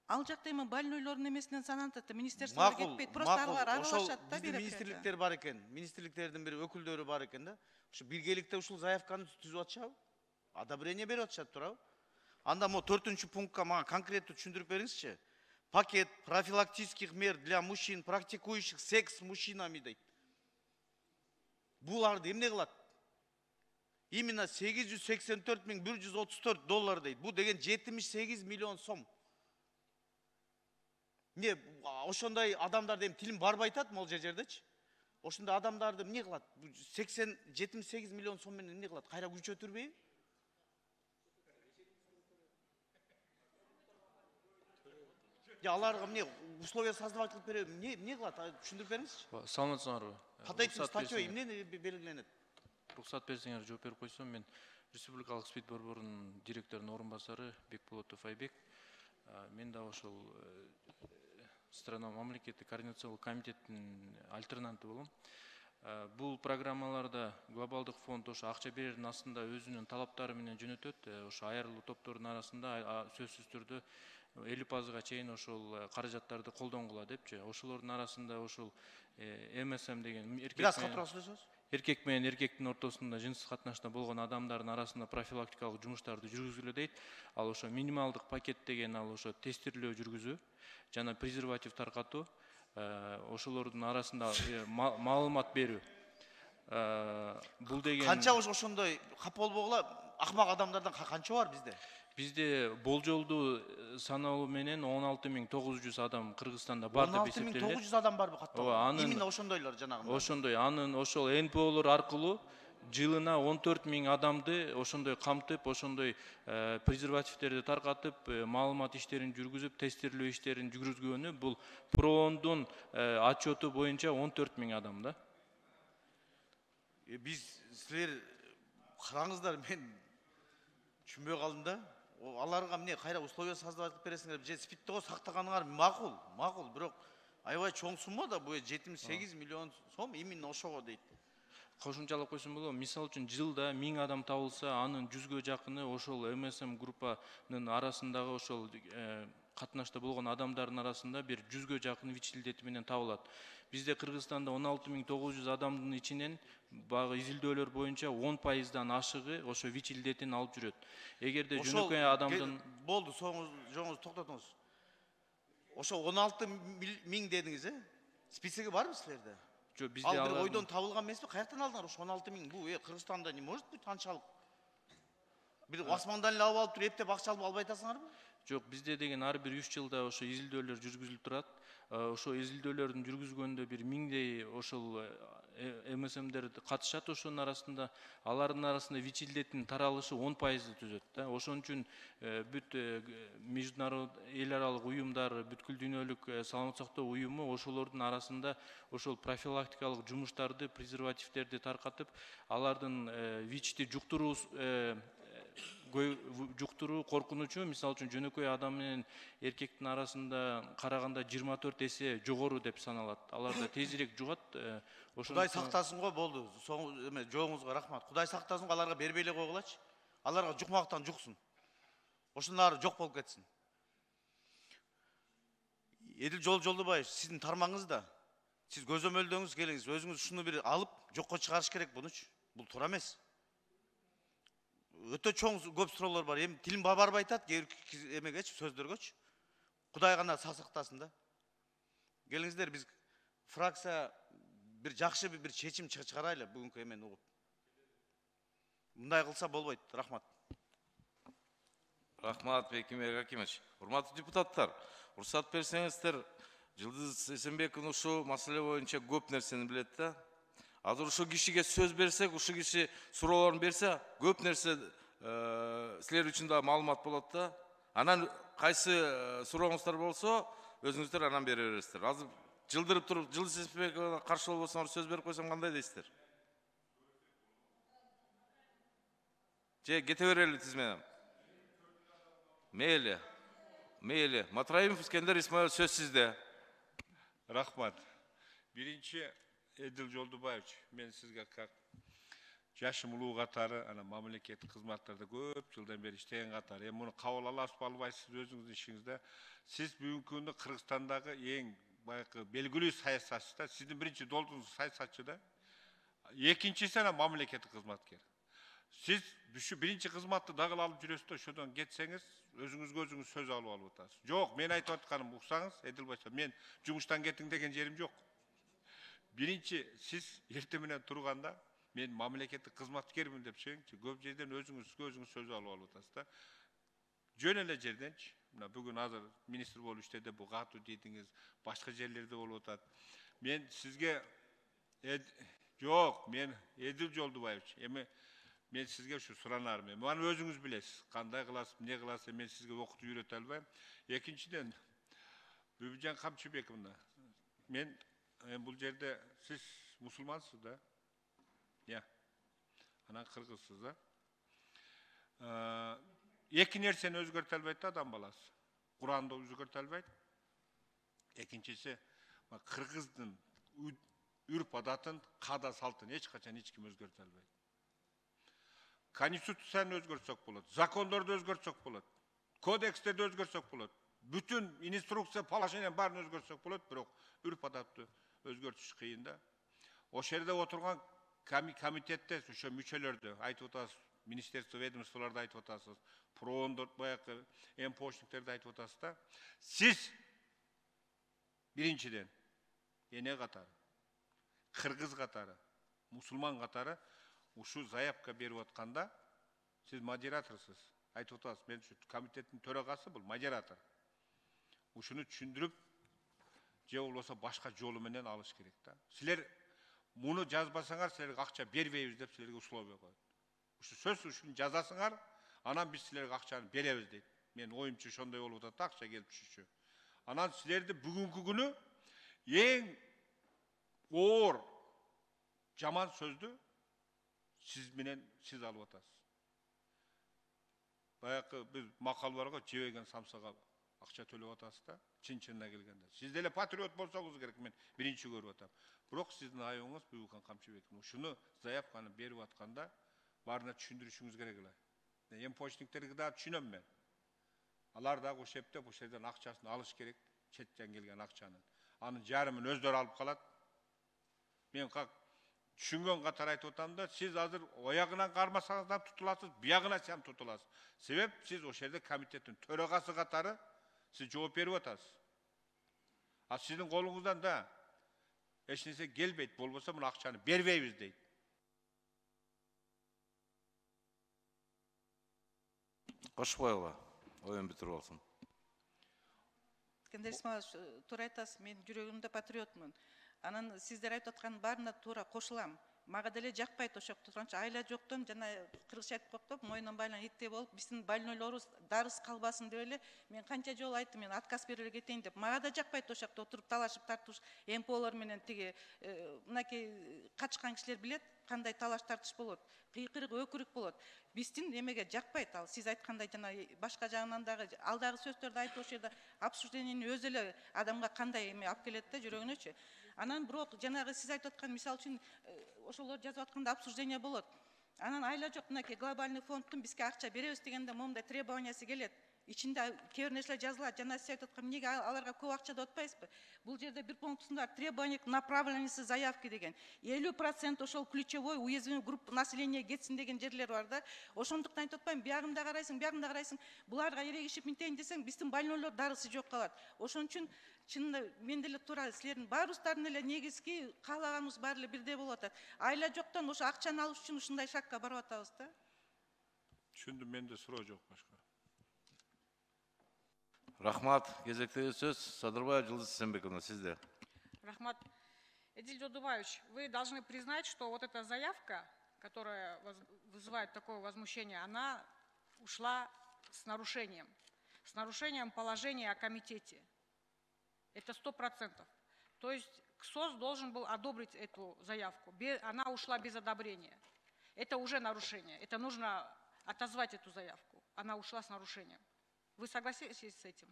S6: Ал жакта эми больнойлордун эмесинен саналат, министерствого кетпейт, просто алар аралашат да,
S9: биздин министрликтер бар экен, министрликтердин бир өкүлдөрү бар экен да. Ушу биргеликте ушул заявканы түзүп атышабы? Одобрение берип атышат, туурабы? Анда мо 4-чү пунктка мага конкреттүү түшүндүрүп бериңизчи. Пакет профилактических мер для мужчин, практикующих секс с мужчинами дейт. Буларды эмне кылат? Именно $884,134 дейт. Бу деген 78 миллион сом. Не, ошондой адамдар эми тилим барбай атат могул жердечи. Ошондой адамдарды эмне кылат? 78 миллион сом менен эмне кылат? Кайра күчөтүрбөйбү? Аларга эмне условия создавать кылып береби? Эмне кылат? Түшүндүрүп бериңизчи.
S7: Саламатсыңарбы?
S9: Катайдын статья эмне белгиленет?
S7: Рухсат берсеңер жооп берип койсом, мен Республикалык СПИД борборунун директорунун орун басары Бекболотов Айбек. Мен да ошол страна мамлекеттик координациялык комитеттин альтернанты болом. Бул программаларда глобалдык фонд ошо акча берердин астында өзүнүн талаптары менен жөнөтөт. Ошо айрылуу топтордун арасында сөзсүз түрдө 50%га чейин ошол каражаттарды колдонгула депчи. Ошолордун арасында ошол МСМ деген эркек менен эркектин ортосунда жыныстык катнашта болгон адамдардын арасында профилактикалык жумуштарды жүргүзүлө дейт. Ал ошо минималдык пакет деген ал ошо тестирлөө жүргүзүү жана презерватив таркатуу, ошолордун арасында маалымат берүү. Бул деген
S9: канча ошондой кап болбогула акмак адамдардан канча бар бизде?
S7: Бизде болжолдуу саналуу менен 16.900 адам Кыргызстанда бар деп эсептелет.
S9: 16.900 адам барбы катталган? Именно ошондойлор жанагындай.
S7: Ошондой, анын ошол НПОлор аркылуу жылына 14.000 адамды ошондой камтып, ошондой презервативтерди таркатып, маалымат иштерин жүргүзүп, тестирлөө иштерин жүргүзгөнү бул ПРООндун отчету боюнча 14.000 адам да.
S9: Биз силер караңыздар, мен түшүнбөй калдым да. Аларга эмне кайра условия создавать кылып бересиңер, же СПИДтего сактаганыңар макул, бирок аябай чоң сумма да, бу 78 миллион сом именно ошого дейт.
S7: Кошумчалап койсом болот, мисалы үчүн жылда 1000 адам табылса, анын 100гө жакыны ошол МСМ группанын арасындагы ошол катнашта болгон адамдардын арасында бир 100гө жакын ВИЧ илдети менен табылат. Бизде Кыргызстанда 16.900 адамдын ичинен багы изилдөөлөр боюнча 10%дан ашыгы ошо ВИЧ илдетин алып жүрөт. Эгерде жөнөкөй адамдын
S9: болду, жоңуз токтотуңуз. Ошо 16.000 дедиңиз, списоги барбы силерде?
S7: Жок, бизде
S9: ал бир ойдон табылган эмеспи? Каяктан алдыңар ошо 16.000? Бу Кыргызстанда не может быть канчалык? Бир асмандан эле алып туруп эптеп акча алып албай атасыңарбы?
S7: Жок, бизде деген ар бир 3 жылда ошо изилдөөлөр жүргүзүлүп турат. Ошо изилдөөлөрдүн жүргүзгөндө бир 1000дей ошол МСМдер катышат ошонун арасында. Алардын арасында ВИЧ илдетинин таралышы 10%ды түзөт да. Ошон үчүн бүт международ эл аралык уюмдар, бүткүл дүйнөлүк саламат сактоо уюму ошолордун арасында ошол профилактикалык жумуштарды, презервативтерди таркатып, алардын ВИЧти жуктуруу коркунучу, мисалы үчүн жөнөкөй адам менен эркектин арасында караганда 24 эсе жогору деп саналат. Аларда тезирээк жугат.
S9: Кудай сактасын го, болду. Жооңузга рахмат. Кудай сактасын, аларга бербей эле койгулачы. Аларга жукмактан жуксун. Ошонун ары жок болуп кетсин. Эдил Жолдобаев, сиздин тармагыңызда сиз көзөмөлдөңүз келиңиз, өзүңүз ушуну бир алып жокко чыгарыш керек бунучу. Бул туура эмес. Өтө чоң көп суроолор бар. Эми тилим барбай айтат, эмегечи, сөздөргөчү. Кудай гана сактасын да. Келиңиздер, биз фракция бир жакшы бир чечим чыгарайлы бүгүнкү эмени угуп. Мындай кылса болбойт. Рахмат.
S1: Рахмат, Бекимбек Акимович. Урматтуу депутаттар, уруксат берсеңиздер, Жылдыз Эсенбековна ушу маселе боюнча көп нерсени билет да. Азыр ушу кишиге сөз берсек, ушу киши суроолорун берсе, көп нерсе силер үчүн да маалымат болот да. Анан кайсы сурооңуздар болсо, өзүңүздөр анан бере бересиздер. Азыр жылдырып туруп, Жылдыз Эсенбековна каршы болбосоңор сөз берип койсом кандай дейсиздер? Же кете берели тизменен. Мейли. Мейли. Матраимов Искендер Исмаил, сөз сизде.
S5: Рахмат. Биринчи Эдил Жолдобаевич, мен сизге как жашым улуу катары, ана мамлекеттик кызматтарда көп жылдан бери иштеген катары. Эми муну кабыл аласыз, албайсыз өзүңүздүн ишиңизде. Сиз бүгүнкү күндө Кыргызстандагы эң баягы белгилүү саясатчы да, сиздин биринчи долдуңуз саясатчы да. Экинчиси ана мамлекеттик кызматкер. Сиз биринчи кызматты дагы алып жүрөсүз да, ошодон кетсеңиз, өзүңүзгө сөз алып атасыз. Жок, мен айтып атканым уксаңыз, Эдил Байча, мен жумуштан кеттиң деген жерим жок. Биринчи, сиз эртең менен турганда, мен мамлекеттик кызматкермин деп чейинчи, көп жерден өзүңүз сөз алып атасыз да. Жөн эле жерденчи, мына бүгүн азыр министр болуп иштеди, бул катуу дедиңиз, башка жерлерде болуп атат. Мен сизге жок, мен Эдил Жолдобаевич, эми мен сизге ушу суранарым. Маны өзүңүз билесиз. Кандай кыласыз, эмне кыласыз, мен сизге окутуп үйрөтө албайм. Экинчиден, Бүбүжан Камчыбековна, мен бул жерде сиз мусулмансыз да? Я. Анан кыргызсыз да? Эки нерсени өзгөртө албайт да адам баласы. Куранды өзгөртө албайт. Экинчиси, кыргыздын үрп адатын, каада салтын эч качан эч ким өзгөртө албайт. Конституцияны өзгөртсөк болот, закондорду өзгөртсөк болот, кодекстерди өзгөртсөк болот, бүтүн инструкция, положение баарын өзгөртсөк болот, бирок үрп адатты өзгөртүш кыйын да. Ошол жерде отурган комитетте ошо мүчөлөрдү айтып атасыз, министерство ведомстволорду айтып атасыз, проондор баягы эмпошниктерди айтып атасыз да. Сиз биринчиден эне катары, кыргыз катары, мусулман катары ушу заявка берип атканда, сиз модераторсуз. Айтып атасыз, мен ушу комитеттин төрагасы, бул модератор. Ушуну түшүндүрүп, же болбосо башка жолу менен алыш керек да. Силер муну жазбасаңар, силерге акча бербейбиз деп силерге условия коет. Ушу сөз ушуну жазасыңар, анан биз силерге акчаны беребиз дейт. Мен оюмча ошондой болуп атат, акча келип түшүшү. Анан силерди бүгүнкү күнү эң оор жаман сөздү сиз менен сиз алып атасыз. Баягы биз макал барго, жебеген самсага акча төлөп атасыз да, чын-чынына келгенде. Сиз деле патриот болсоңуз керек, мен биринчи көрүп атам. Бирок сиздин айыбыңыз Бүбүкан Камчыбеков. Ушуну заявканы берип атканда баарына түшүндүрүшүңүз керек эле. Эмпочниктерди да түшүнөм мен. Алар дагы ошо эптеп ошол жерден акчасын алыш керек, четтен келген акчаны. Анын жарымын өздөрү алып калат. Мен как түшүнгөн катары айтып атам да, сиз азыр оягынан кармасаңыз да тутуласыз, биягына сам тутуласыз. Себеп сиз ошол жерде комитеттин төрагасы катары сиз жооп берип атасыз. А сиздин колуңуздан да эч нерсе келбейт, болбосо мына акчаны бербейбиз дейт.
S1: Кошуп койгула, оюн бүтүрүп алсын.
S6: Искендер Исмаилович, туура айтасыз, мен жүрөгүмдө патриотмун. Анан сиздер айтып аткан баарына туура кошулам. Мага деле жакпайт ошол турганча айла жоктон жана кыргызча айтып коктоп, моюнун байланып иттей болуп, биздин больнойлорубуз дарыс калбасын деп эле мен канча жолу айттым, мен отказ берип эле кетейин деп. Мага да жакпайт ошол жакта отуруп талашып тартыш МПОлор менен тиги мынакей качкан кишилер билет кандай талаш тартыш болот. Кыйкырык өкүрүк болот. Биздин эмеге жакпайт ал. Сиз айткандай жана башка жагынан дагы алдагы сөздөрдү айтып ошол жерде обсуждениени өзү эле адамга кандай эме алып келет да жүрөгүнөчү. Анан бирок жанагы сиз айтып аткан мисалы үчүн ошолор жазып атканда обсуждение болот. Анан айла жок, мынакей глобальный фондтун бизге акча беребиз дегенде момундай требованиясы келет. Ичинде кээ бир нерселер жазылат. Жана сиз айтып аткан эмнеге аларга көп акча деп атпайсызбы? Бул жерде бир пунктунда требование к направленности заявки деген. 50% ошол ключевой уязвимый группа населения кетсин деген жерлер бар да. Ошондуктан айтып атпайм, биягында карайсың. Буларга эрегишип минтейин десең, биздин больнойлор дарысы жок калат. Ошон үчүн чынында мен деле туура силердин баарыбыздардын эле негизги каалаганыбыз баары эле бирдей болуп атат. Айла жоктон ошо акчаны алыш үчүн ушундай шагга барып атабыз да.
S5: Түшүндүм, менде суроо жок башка.
S1: Рахмат. Кезектеги сөз Садырбаев Жылдыз Эсенбековна, сизде.
S10: Рахмат. Эдиль Жолдубаевич, вы должны признать, что вот эта заявка, которая вызывает такое возмущение, она ушла с нарушением положения о комитете. Это 100%. То есть КСОС должен был одобрить эту заявку. Она ушла без одобрения. Это уже нарушение. Это нужно отозвать эту заявку. Она ушла с нарушением. Вы согласитесь с этим?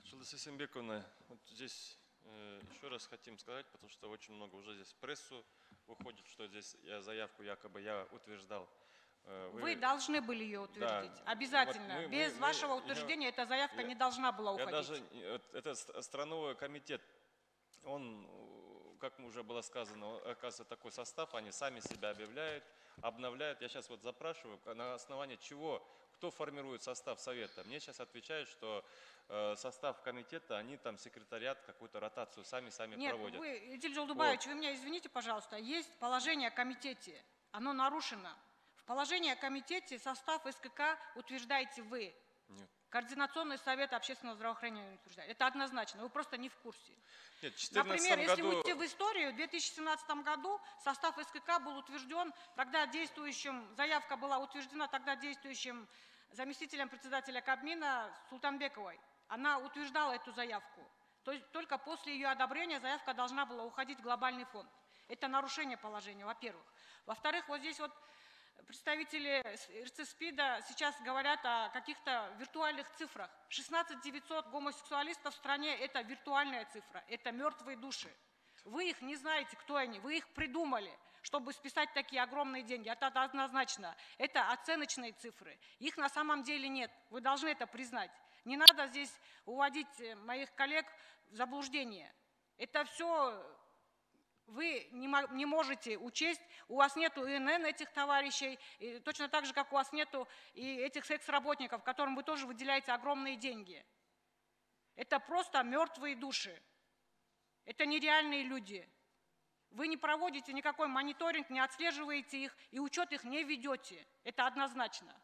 S2: Жылдыз Эсенбековна, вот здесь еще раз хотим сказать, потому что очень много уже здесь в прессу выходит, что здесь заявку якобы я утверждал.
S10: Вы должны были ее утвердить. Да. Обязательно. Вот без вашего утверждения эта заявка не должна была уходить.
S2: Это страновой комитет, он, как уже было сказано, оказывается такой состав, они сами себя обновляют. Я сейчас вот запрашиваю, на основании чего, кто формирует состав совета. Мне сейчас отвечают, что состав комитета, они там секретариат, какую-то ротацию сами проводят.
S10: Нет, Эдиль Жолдубаевич, вы меня извините, пожалуйста, есть положение о комитете, оно нарушено. В положении о комитете состав СКК утверждаете вы.
S2: Нет.
S10: Координационный совет общественного здравоохранения утверждает. Это однозначно, вы просто не в курсе.
S2: Нет,
S10: Например, если уйти в историю, в 2017 году состав СКК был утвержден, тогда заявка была утверждена тогда действующим заместителем председателя Кабмина Султанбековой. Она утверждала эту заявку. То есть только после ее одобрения заявка должна была уходить в глобальный фонд. Это нарушение положения, во-первых. Во-вторых, вот здесь вот представители РЦСПИДа сейчас говорят о каких-то виртуальных цифрах. 16 900 гомосексуалистов в стране – это виртуальная цифра, это мертвые души. Вы их не знаете, кто они, вы их придумали, чтобы списать такие огромные деньги. Это однозначно. Это оценочные цифры. Их на самом деле нет. Вы должны это признать. Не надо здесь уводить моих коллег в заблуждение. Это все вы не можете учесть, у вас нету ИНН этих товарищей, и точно так же, как у вас нету и этих секс-работников, которым вы тоже выделяете огромные деньги. Это просто мертвые души. Это нереальные люди. Вы не проводите никакой мониторинг, не отслеживаете их и учет их не ведете. Это однозначно.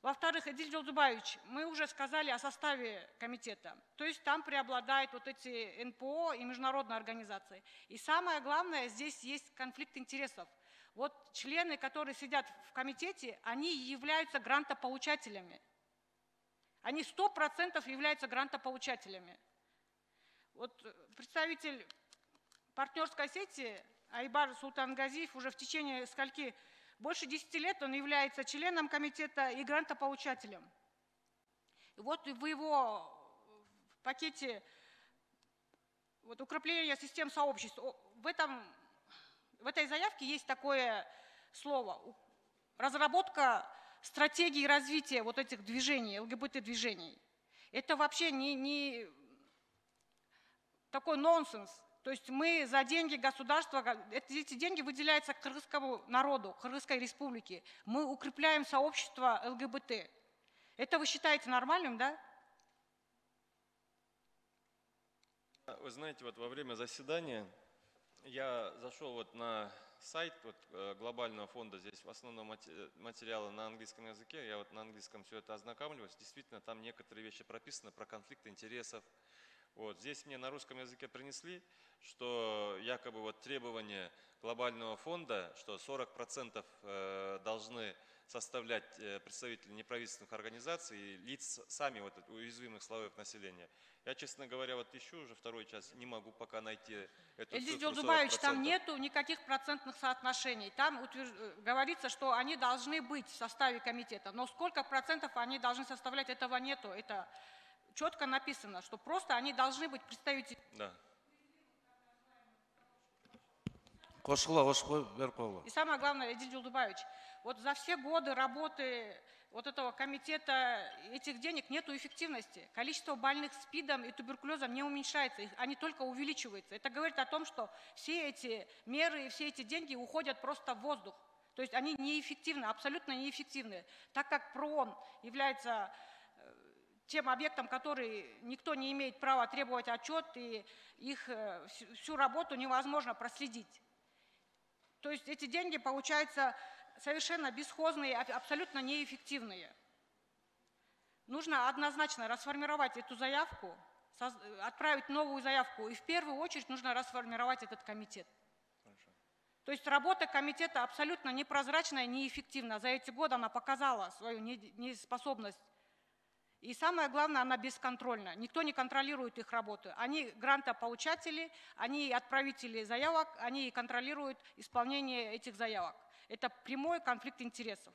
S10: Во-вторых, Эдиль Жолдубаевич, мы уже сказали о составе комитета. То есть там преобладают вот эти НПО и международные организации. И самое главное, здесь есть конфликт интересов. Вот члены, которые сидят в комитете, они являются грантополучателями. Они 100% являются грантополучателями. Вот представитель партнерской сети Айбар Султангазиев уже в течение больше 10 лет он является членом комитета и грантополучателем. И вот в его пакете укрепления систем сообществ, в этой заявке есть такое слово – разработка стратегии развития вот этих движений, ЛГБТ-движений. Это вообще не такой нонсенс. То есть мы за деньги государства, эти деньги выделяются кыргызскому народу, Кыргызской республике. Мы укрепляем сообщество ЛГБТ. Это вы считаете нормальным, да?
S2: Вы знаете, вот во время заседания я зашел вот на сайт глобального фонда, здесь в основном материалы на английском языке, я вот на английском все это ознакомливаюсь, действительно там некоторые вещи прописаны про конфликт интересов. Вот здесь мне на русском языке принесли, что якобы вот требования глобального фонда, что 40% должны составлять представители неправительственных организаций и лиц сами вот уязвимых слоев населения. Я, честно говоря, вот ищу уже второй час, не могу пока найти эту
S10: Эдиль
S2: цифру 40%.
S10: Жолдубаевич, там нету никаких процентных соотношений. Там говорится, что они должны быть в составе комитета, но сколько процентов они должны составлять, этого нету. Это четко написано, что просто они должны быть представителями.
S2: Да.
S1: Кошкула, кошкой, беріп қойгула.
S10: И самое главное, Эдиль Жолдубаевич, вот за все годы работы вот этого комитета этих денег нету эффективности. Количество больных СПИДом и туберкулезом не уменьшается, они только увеличиваются. Это говорит о том, что все эти меры и все эти деньги уходят просто в воздух. То есть они неэффективны, абсолютно неэффективны. Так как ПРООН является тем объектом, который никто не имеет права требовать отчет, и их всю работу невозможно проследить. То есть эти деньги, получаются, совершенно бесхозные, абсолютно неэффективные. Нужно однозначно расформировать эту заявку, отправить новую заявку, и в первую очередь нужно расформировать этот комитет. То есть работа комитета абсолютно непрозрачная, неэффективна. За эти годы она показала свою неспособность. И самое главное, она бесконтрольна. Никто не контролирует их работу. Они грантополучатели, они отправители заявок, они контролируют исполнение этих заявок. Это прямой конфликт интересов.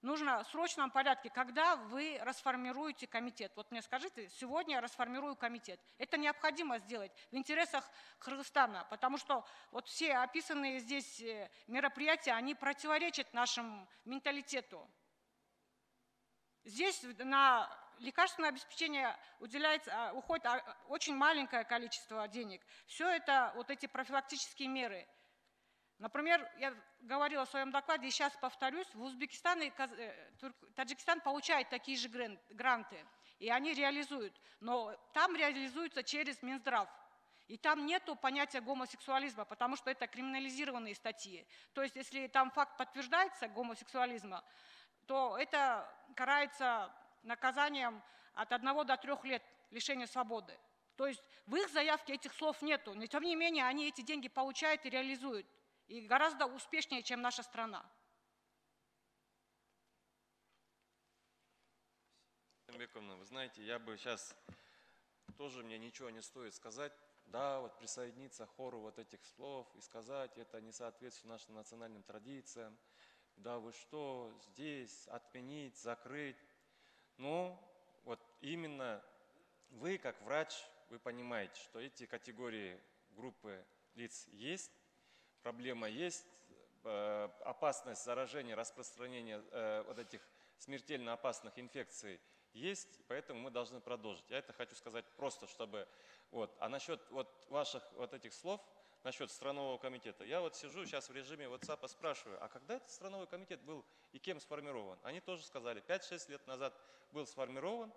S10: Нужно в срочном порядке, когда вы расформируете комитет. Вот мне скажите, сегодня я расформирую комитет. Это необходимо сделать в интересах Кыргызстана, потому что вот все описанные здесь мероприятия, они противоречат нашему менталитету. Здесь на лекарственное обеспечение уходит очень маленькое количество денег. Все это вот эти профилактические меры. Например, я говорила в своем докладе, и сейчас повторюсь, в Узбекистан и Таджикистан получают такие же гранты, и они реализуют. Но там реализуются через Минздрав. И там нету понятия гомосексуализма, потому что это криминализированные статьи. То есть, если там факт подтверждается гомосексуализма, то это карается наказанием от 1 до 3 лет лишения свободы. То есть в их заявке этих слов нету, но тем не менее они эти деньги получают и реализуют. И гораздо успешнее, чем наша страна.
S2: Вы знаете, я бы сейчас, тоже мне ничего не стоит сказать, да, вот присоединиться к хору вот этих слов и сказать, это не соответствует нашим национальным традициям. Да вы что, здесь отменить, закрыть. Но вот именно вы, как врач, вы понимаете, что эти категории группы лиц есть, проблема есть, опасность заражения, распространения вот этих смертельно опасных инфекций есть, поэтому мы должны продолжить. Я это хочу сказать просто, чтобы... Вот. А насчет вот ваших вот этих слов, насчет странового комитета. Я вот сижу сейчас в режиме WhatsApp, спрашиваю, а когда этот страновой комитет был и кем сформирован? Они тоже сказали, 5-6 лет назад был сформирован.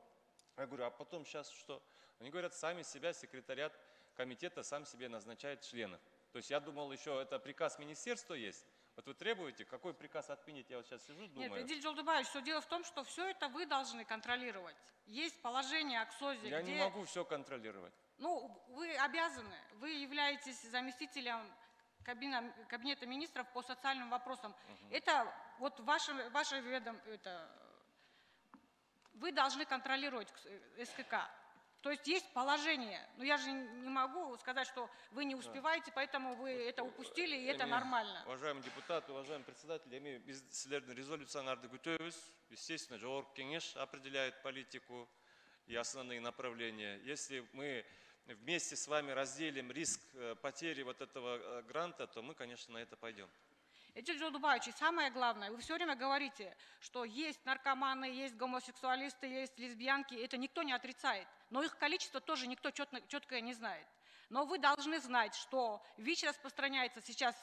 S2: Я говорю, а потом сейчас что? Они говорят, сами себя, секретариат комитета сам себе назначает членов. То есть я думал, еще это приказ министерства есть. Вот вы требуете, какой приказ отменить? Я вот сейчас сижу, думаю.
S10: Нет, Эдиль Жолдубаевич, все дело в том, что все это вы должны контролировать. Есть положение о КСОЗе,
S2: Я не могу все контролировать.
S10: Ну, вы обязаны. Вы являетесь заместителем кабинета министров по социальным вопросам. Это вот ваше ведомство, вы должны контролировать СКК. То есть есть положение. Но я же не могу сказать, что вы не успеваете, поэтому вы это упустили, и это нормально.
S2: Уважаемый депутат, уважаемый председатель, біз сіздердің резолюцияларды күтеміз. Естественно, жоғарғы кеңес определяет политику и основные направления. Если мы вместе с вами разделим риск потери вот этого гранта, то мы, конечно, на это пойдем.
S10: Эдиль Жолдубаевич, самое главное, вы все время говорите, что есть наркоманы, есть гомосексуалисты, есть лесбиянки, это никто не отрицает. Но их количество тоже никто четко не знает. Но вы должны знать, что ВИЧ распространяется сейчас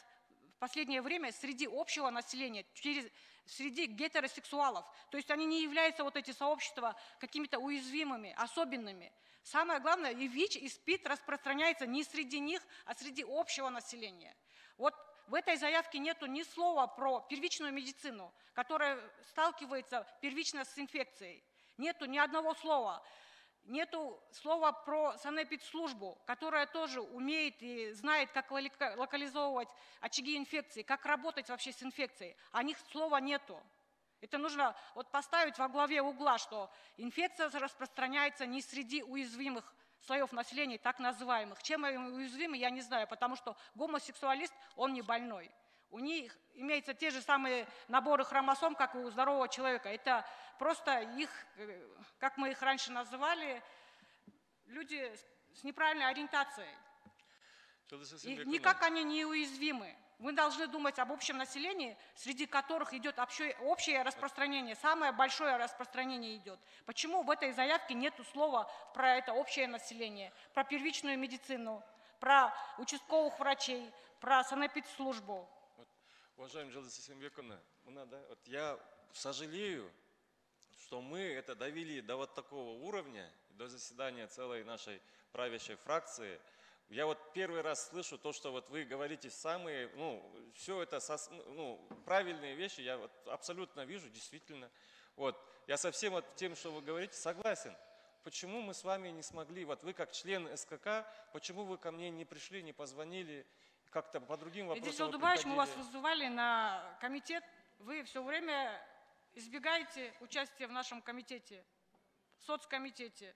S10: в последнее время среди общего населения, среди гетеросексуалов. То есть они не являются, вот эти сообщества, какими-то уязвимыми, особенными. Самое главное, и ВИЧ, и СПИД распространяется не среди них, а среди общего населения. Вот в этой заявке нету ни слова про первичную медицину, которая сталкивается первично с инфекцией. Нету ни одного слова. Нету слова про санэпидслужбу, которая тоже умеет и знает, как локализовывать очаги инфекции, как работать вообще с инфекцией. О них слова нету. Это нужно вот поставить во главе угла, что инфекция распространяется не среди уязвимых слоев населения, так называемых. Чем они уязвимы, я не знаю, потому что гомосексуалист, он не больной. У них имеются те же самые наборы хромосом, как и у здорового человека. Это просто их, как мы их раньше называли, люди с неправильной ориентацией.
S2: Жылдыз
S10: Никак они не уязвимы. Мы должны думать об общем населении, среди которых идет общее распространение, самое большое распространение идет. Почему в этой заявке нет слова про это общее население, про первичную медицину, про участковых врачей, про санэпидслужбу?
S2: Уважаемая Жылдыз Эсенбековна, я сожалею, что мы это довели до вот такого уровня, до заседания целой нашей правящей фракции. Я вот первый раз слышу то, что вот вы говорите самые, все это, правильные вещи, я вот абсолютно вижу, действительно. Вот, я со всем вот тем, что вы говорите, согласен. Почему мы с вами не смогли, вот вы как член СКК, почему вы ко мне не пришли, не позвонили, как-то по другим вопросам
S10: Эдил Жолдубаевич, мы вас вызывали на комитет, вы все время избегаете участия в нашем комитете, соцкомитете.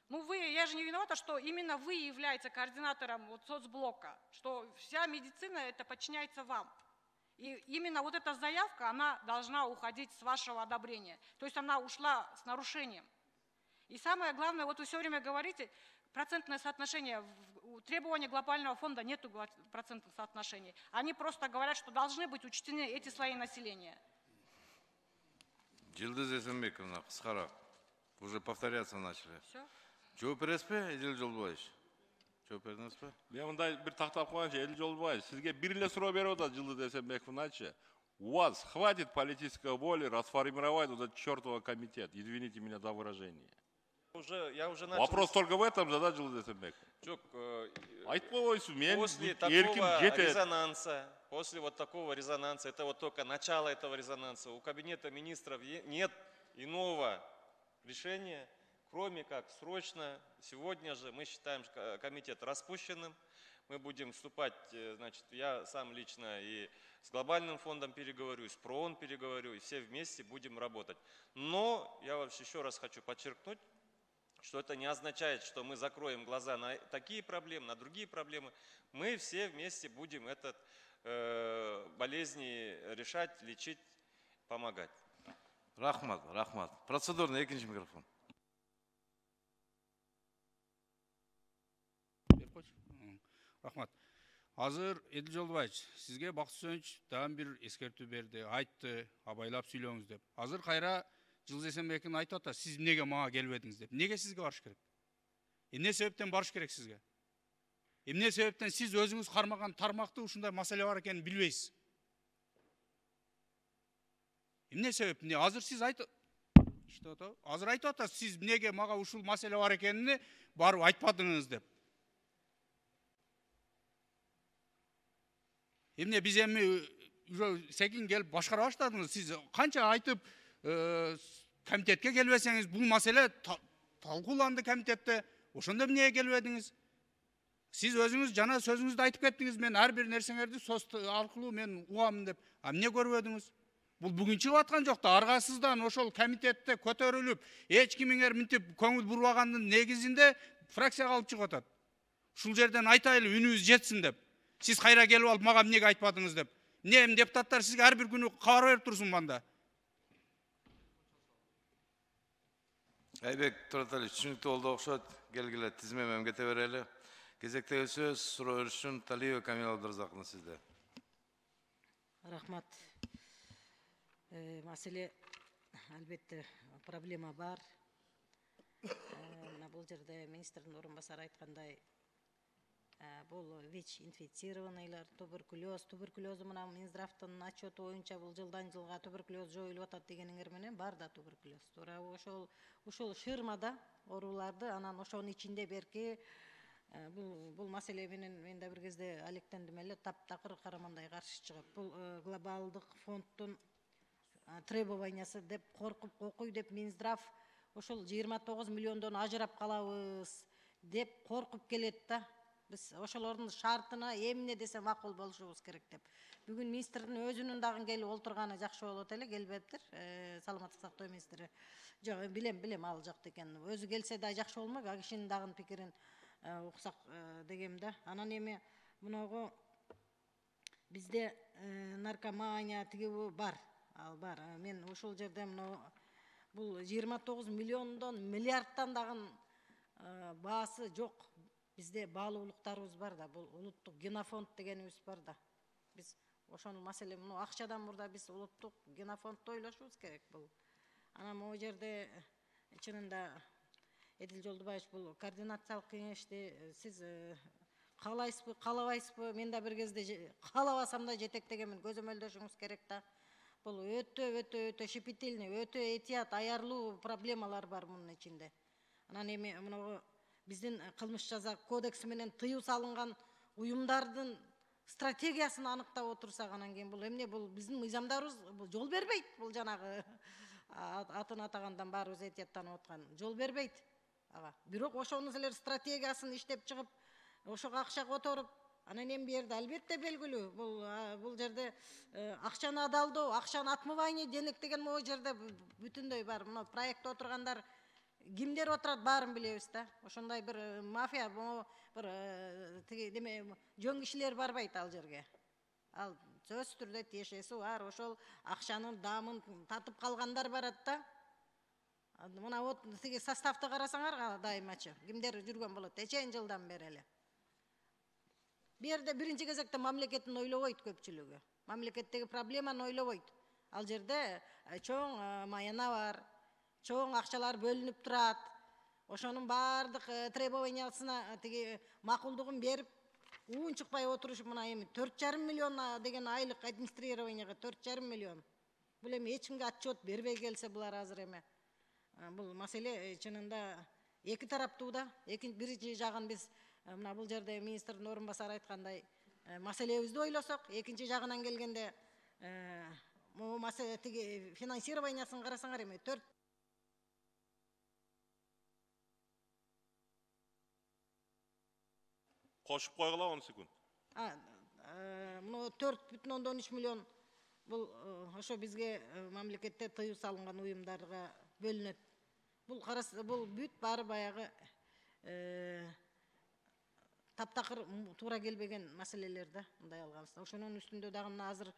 S10: Я же не виновата, что именно вы являетесь координатором соцблока, что вся медицина это подчиняется вам. И именно вот эта заявка, она должна уходить с вашего одобрения. То есть она ушла с нарушением. И самое главное, вот вы все время говорите, процентное соотношение, требования глобального фонда нету процентных соотношений. Они просто говорят, что должны быть учтены эти слои населения.
S1: Жылдыз Эсенбековна, қысқарақ. Уже повторяться начали.
S10: Все?
S1: Жооп бересіз бе, Эдил Жолдубаевич? Жооп бердіңіз бе?
S5: Мен мындай бір тақтап қойғанша, Эдил Жолдубаевич, сізге бір эле суроо берип атат Жылдыз Эсенбековначы. У вас хватит политической воли расформировать вот этот чертовый комитет. Извините меня за выражение.
S2: Я уже начал...
S5: Вопрос только в этом, да, Жылдыз Эсенбеков?
S2: После такого резонанса, после вот такого резонанса, это вот только начало этого резонанса, у Кабинета министров нет иного решения, кроме как срочно, сегодня же мы считаем комитет распущенным, мы будем вступать, значит, я сам лично и с глобальным фондом переговорю, и с ПРООН переговорю, и все вместе будем работать. Но я вообще еще раз хочу подчеркнуть, что это не означает, что мы закроем глаза на такие проблемы, на другие проблемы. Мы все вместе будем этот болезни решать, лечить, помогать.
S1: Рахмат. Процедурный экинчи микрофон.
S3: Рахмат. Азыр Эдил Жолдубаевич, сизге Бакыт Үсенович дагы бир эскертүү берди, айтты, абайлап сүйлөңүз деп. Азыр кайра Жылдыз Эсенбековна айтып атат, сиз эмнеге мага келбедиңиз деп. Эмнеге сизге барыш керек? Эмне себептен барыш керек сизге? Эмне себептен сиз өзүңүз кармаган тармакты ушундай маселе бар экенин билбейсиз? Эмне себеп? Азыр сиз айтып атасыз, сиз эмнеге мага ушул маселе бар экенин барып айтпадыңыз деп. Эмне биз эми уже секин келип башкара баштадыңыз, сиз канча айтып комитетке келбесеңиз, бул маселе талкууланды комитетте, ошондо эмнеге келбедиңиз? Сиз өзүңүз жана сөзүңүздө айтып кеттиңиз, мен ар бир нерсеңерди соц аркылуу мен угам деп. Эмне көрбөдүңүз? Бул бүгүн чыгып аткан жок да, аргасыздан ошол комитетте көтөрүлүп, эч кимиңер мынтип көңүл бурбагандын негизинде фракцияга алып чыгып атат. Ушул жерден айтайлы, үнүбүз жетсин деп. Сиз кайра келип алып мага эмнеге айтпадыңыз деп. Эмне депутаттар сизге ар бир күнү кабар берип турсун мында.
S1: Айбек Тураталич, түшүнүктүү болду окшойт. Келгиле тизмемен кете берели. Кезектеги сөз суроо беришин Талиева Камила Абдыразаковна сизде.
S11: Рахмат. Маселе албетте проблема бар. Бул жерде министрдин орун басары айткандай, бул ВИЧ-инфицированныйлар, туберкулезу мына Минздравдын отчету боюнча бул жылдан жылга туберкулез жоюлуп атат дегениңер менен бар да туберкулез. Туура ошол шырмада ооруларды, анан ошонун ичинде берки бул маселе менен мен да бир кезде алектендим эле, таптакыр карамандай каршы чыгып. Бул глобалдык фонддун требованиясы деп коркуп окуй деп Минздрав ошол 29 миллиондон ажырап калабыз деп коркуп келет да. Биз ошолордун шартына эмне десе макул болушубуз керек деп. Бүгүн министрдин өзүнүн дагы келип олтурганы жакшы болот эле, келбептир. Саламаттык сактоо министри. Жок, билем ал жакта экенин. Өзү келсе да жакшы болмок, а кишинин дагы пикирин уксак дегем да. Анан эми муногу бизде наркомания тиги бар. Ал бар. Мен ушул жерде бул 29 миллиондон миллиардтан дагы баасы жок. Бизде баалуулуктарыбыз бар да, бул улуттук генофонд дегенибиз бар да. Биз ошол маселе мына акчадан мурда биз улуттук генофондду ойлошубуз керек бул. Анан могу жерде чынында Эдил Жолдубаевич бул координациялык кеңешти сиз каалайсызбы, каалабайсызбы? Мен да бир кезде каалабасам да жетектегенмин, көзөмөлдөшүңүз керек да. Бул өтө щепетильный, өтө этият, аярлуу проблемалар бар мунун ичинде. Анан эми мына биздин кылмыш жаза кодекси менен тыюу салынган уюмдардын стратегиясын аныктап отурсак, анан кийин бул эмне, бул биздин мыйзамдарыбыз жол бербейт. Бул жанагы атын атагандан баарыбыз этияттанып аткан жол бербейт ага. Бирок ошонун силер стратегиясын иштеп чыгып, ошого акча которуп, анан эми берди албетте белгилүү. Бул жерде акчаны адалдоо, акчаны отмывание денег деген могу жерде бүтүндөй бар. Мына проектте отургандар кимдер отурат баарын билебиз да. Ошондой бир мафия, бир тиги неме жөн кишилер барбайт ал жерге. Ал сөзсүз түрдө тиешеси бар, ошол акчанын дамын татып калгандар барат да. Мына вот тиги составты карасаңар дайымачы, кимдер жүргөн болот эчен жылдан бери эле. Бу жерде биринчи кезекте мамлекеттин ойлобойт көпчүлүгү. Мамлекеттеги проблеманы ойлобойт. Ал жерде чоң маяна бар, чоң акчалар бөлүнүп турат. Ошонун баардык требованиясына тиги макулдугун берип, уун чыкпай отурушуп, мына эми 4,5 миллион деген айлык администрированияга 4,5 миллион. Бул эми эч кимге отчет бербей келсе булар азыр эми. Бул маселе чынында эки тараптуу да. Биринчи жагын биз мына бул жерде министрдин орун басары айткандай маселебизди ойлосок, экинчи жагынан келгенде могу маселе тиги финансированиясын карасаңар эми 4
S5: Кошуп койгула 10 секунд.
S11: Мына 4,3 миллион бул ошо бизге мамлекетте тыюу салынган уюмдарга бөлүнөт. Бул бүт баары баягы таптакыр туура келбеген маселелер да, мындай алганыбызда. Ошонун үстүндө дагы мына азыр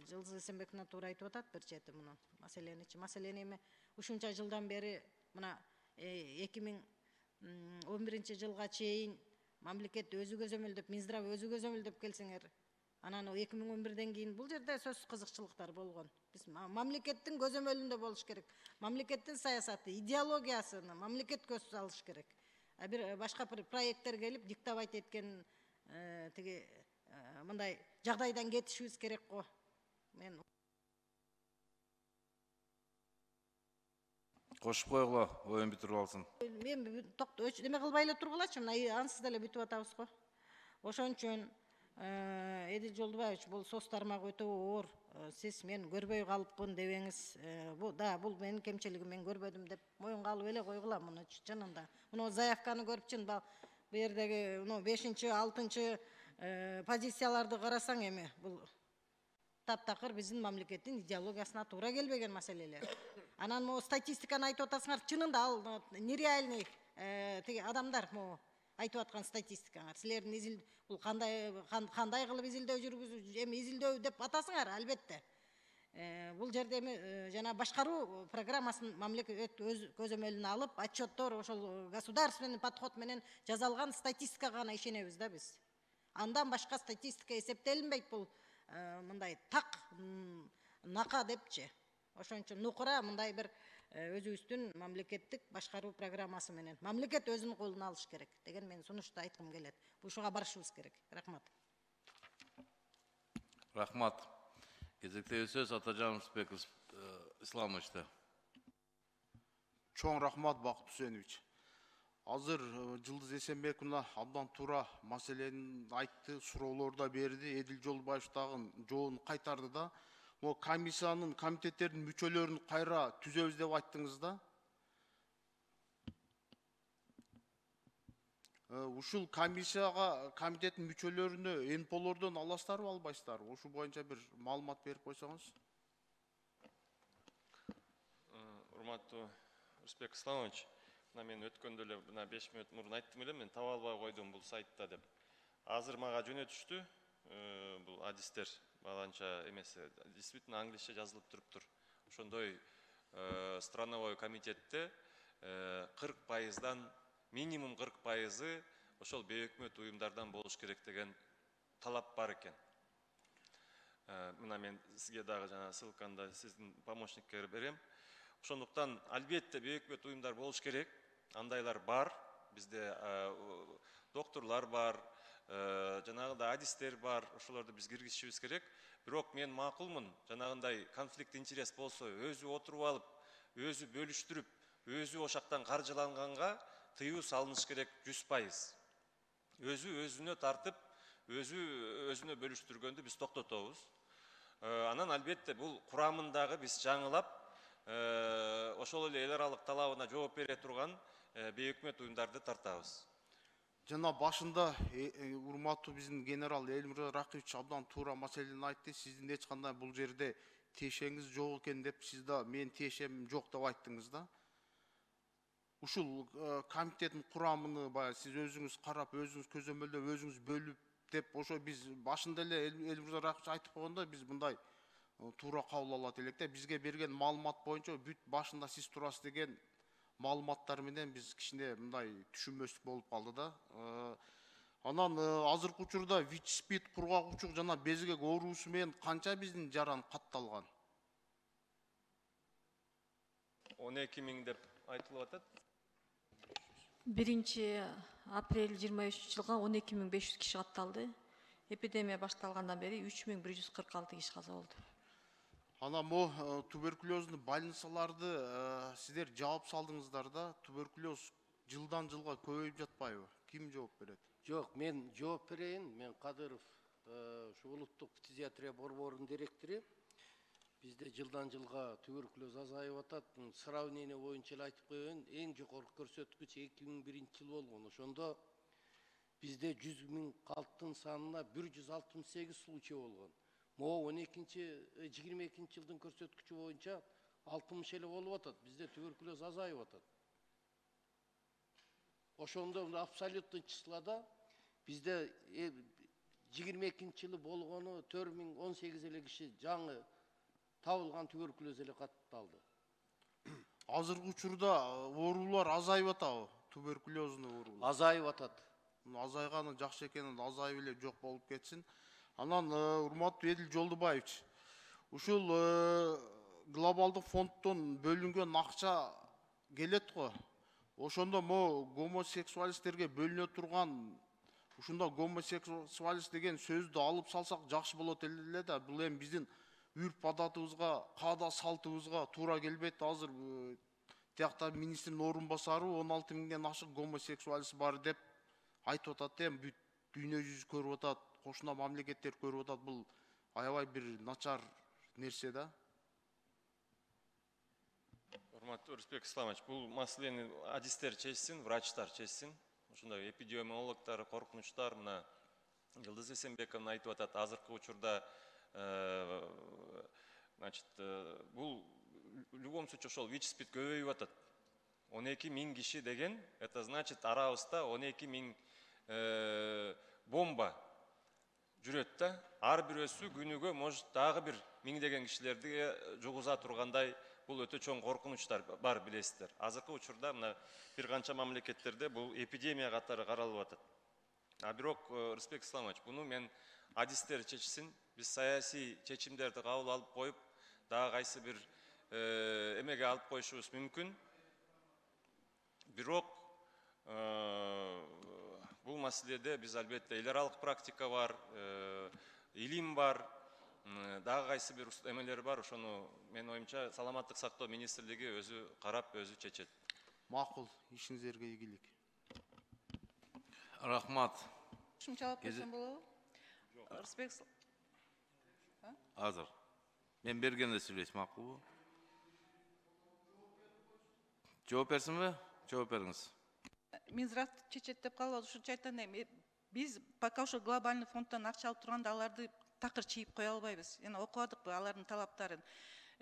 S11: Жылдыз Эсенбековна туура айтып атат бир чети муну маселеничи. Маселени эми ушунча жылдан бери мына 2011 жылга чейин мамлекет өзү көзөмөлдөп, Минздрав өзү көзөмөлдөп келсеңер, анан 2011ден кийин бул жерде сөзсүз кызыкчылыктар болгон. Биз мамлекеттин көзөмөлүндө болуш керек. Мамлекеттин саясаты, идеологиясын мамлекет көз салыш керек. Бир башка бир проекттер келип диктовать эткен тиги мындай жагдайдан кетишибиз керек го. Мен
S1: Кошуп койгула, оюн бүтүрүп алсын.
S11: Мен неме кылбай эле тургулачы, мына ансыз деле бүтүп атабыз го. Ошон үчүн Эдил Жолдубаевич, бул соц тармагы өтө оор. Сиз мен көрбөй калыппын дебеңиз, бул менин кемчилигим, мен көрбөдүм деп моюнга алып эле койгула муну чынында. Муну заявканы көрүп чын бул жердеги 5-6 позицияларды карасаң эми бул таптакыр биздин мамлекеттин идеологиясына туура келбеген маселелер. Анан могу статистиканы айтып атасыңар, чынында ал нереальный тиги адамдар могу айтып аткан статистикаңар. Силердин бул кандай кылып изилдөө жүргүзүп, эми изилдөө деп атасыңар, албетте. Бул жерде эми жана башкаруу программасын мамлекет өз көзөмөлүнө алып, отчеттор ошол государственный подход менен жазалган статистикага гана ишенебиз да биз. Андан башка статистика эсептелинбейт, бул мындай так нака депчи. Ошон үчүн нукура мындай бир өзүбүздүн мамлекеттик башкаруу программасы менен мамлекет өзүнүн колуна алыш керек деген мен сунушту айткым келет. Ушуга барышыбыз керек. Рахмат.
S1: Рахмат. Кезектеги сөз Атажан Рысбеков Исламовичте.
S12: Чоң рахмат, Бакыт Үсенович. Азыр Жылдыз Эсенбековна абдан туура маселени айтты, суроолор да берди. Эдил Жолдубаев дагы жообун кайтарды да. Mo комиссиянын, комитеттердин мүчөлөрүн кайра түзөбүз деп айттыңыз да. Ушул комиссияга, комитеттин мүчөлөрүнө НПОлордон аласыздарбы, албайсыздарбы? Ошол боюнча бир маалымат берип койсоңуз.
S2: Урматтуу Рысбек Исламович, мен өткөндө эле 5 мүнөт мурун айттым эле, мен таба албай койдум бул сайтта деп. Азыр мага жөнөтүштү бул адистер. Баланча эмес, действительно англисче жазылып туруптур. Ошондой страновой комитетте 40%дан минимум 40% ошол бейөкмөт уюмдардан болуш керек деген талап бар экен. Мына мен сизге дагы жана ссылканы да сиздин помощникке берем. Ошондуктан албетте бейөкмөт уюмдар болуш керек. Андайлар бар. Бизде докторлар бар, жанагындай адистер бар. Ошолорду биз киргизишибиз керек. Бирок мен макулмун, жанагындай конфликт интерес болсо, өзү отуруп алып, өзү бөлүштүрүп, өзү ошактан каржыланганга тыюу салыныш керек 100%. Өзү өзүнө тартып, өзү өзүнө бөлүштүргөндү биз токтотобуз. Анан албетте бул курамындагы биз жаңылап, ошол эле эл аралык талабына жооп бере турган бейөкмөт уюмдарды тартабыз.
S12: Жана башында урматтуу биздин генерал Элмир Ракиевич абдан туура маселени айтты. Сиздин эч кандай бул жерде тиешеңиз жок экен деп, сиз да мен тиешем жок деп айттыңыз да. Ушул комитеттин курамын баягы сиз өзүңүз карап, өзүңүз көзөмөлдөп, өзүңүз бөлүп деп, ошо биз башында эле Элмир Ракиевич айтып койгондо биз мындай туура кабыл алат элек да. Бизге берген маалымат боюнча бүт башында сиз турасыз деген маалыматтар менен биз кичине мындай түшүнбөстүк болуп калды да. Анан азыркы учурда ВИЧ-СПИД, кургак учук жана безгек оорусу менен канча биздин жаран катталган?
S2: 12 000 деп айтылып атат.
S8: 1 апрель 23 жылга 12.500 киши катталды. Эпидемия башталгандан бери 3146 киши каза болду.
S12: Анан мо туберкулезный больницаларды сиздер жаап салдыңыздар да, туберкулез жылдан жылга көбөйүп жатпайбы? Ким жооп берет?
S13: Жок, мен жооп берейин. Мен Кадыров, ушу улуттук фтизиатрия борборунун директору. Бизде жылдан жылга туберкулез азайып атат. Сравнение боюнча эле айтып коеюн, эң жогорку көрсөткүч 2001 жыл болгон. Ошондо бизде 100 000 калктын санына 168 случай болгон. Мо 22 жылдын көрсөткүчү боюнча 60 эле болуп атат. Бизде туберкулез азайып атат. Ошондо абсолютный числода бизде 22 жылы болгону 4018 эле киши жаңы табылган туберкулез эле катталды.
S12: Азыркы учурда оорулар азайып атабы? Туберкулезный оорулар
S13: азайып атат.
S12: Азайганы жакшы экен, азайып эле жок болуп кетсин. Анан урматтуу Эдил Жолдубаевич, ушул глобалдык фонддон бөлүнгөн акча келет го. Ошондо мо гомосексуалисттерге бөлүнө турган, ушунда гомосексуалист деген сөздү алып салсак жакшы болот эле да. Бул эми биздин үрп адатыбызга, каада салтыбызга туура келбейт. Азыр тиякта министрдин орун басары 16 000ден ашык гомосексуалист бар деп айтып атат. Эми бүт дүйнө жүзү көрүп атат, кошуна мамлекеттер көрүп атат. Бул аябай бир начар нерсе да.
S2: Урматтуу Рысбек Исламович, бул маселени адистер чечсин, врачтар чечсин. Ошондой эпидемиологдор, коркунучтар, мына Жылдыз Эсенбекова айтып атат, азыркы учурда значит, бул в любом случае ошол ВИЧ-СПИД көбөйүп атат. 12 000 киши деген, это значит арабызда 12 000 бомба жүрөт да. Ар бирөөсү күнүгө может дагы бир миңдеген кишилерди жугуза тургандай бул өтө чоң коркунучтар бар, билесиздер. Азыркы учурда мына бир канча мамлекеттерде бул эпидемия катары каралып атат. Бирок Рысбек Исламович, буну мен адистер чечсин, биз саясий чечимдерди кабыл алып коюп, дагы кайсы бир эмеге алып коюшубуз мүмкүн. Бирок бул маселеде биз албетте эл аралык практика бар, илим бар, дагы кайсы бир эмелер бар. Ошону мен оюмча саламаттык сактоо министрлиги өзү карап, өзү чечет.
S12: Макул, ишиңизерге ийгилик.
S1: Рахмат.
S6: Кошумчалап койсом болобу? Рысбек
S1: Азыр. Мен бергенде сүйлөйсүн, макулбу? Жооп берсинби? Жооп бериңиз.
S6: Минздрав чечет деп калып, ушунча айтканда, биз пока ошо глобальный фонддон акча алып турганда аларды такыр чийип кое албайбыз. Жана окубадыкпы алардын талаптарын.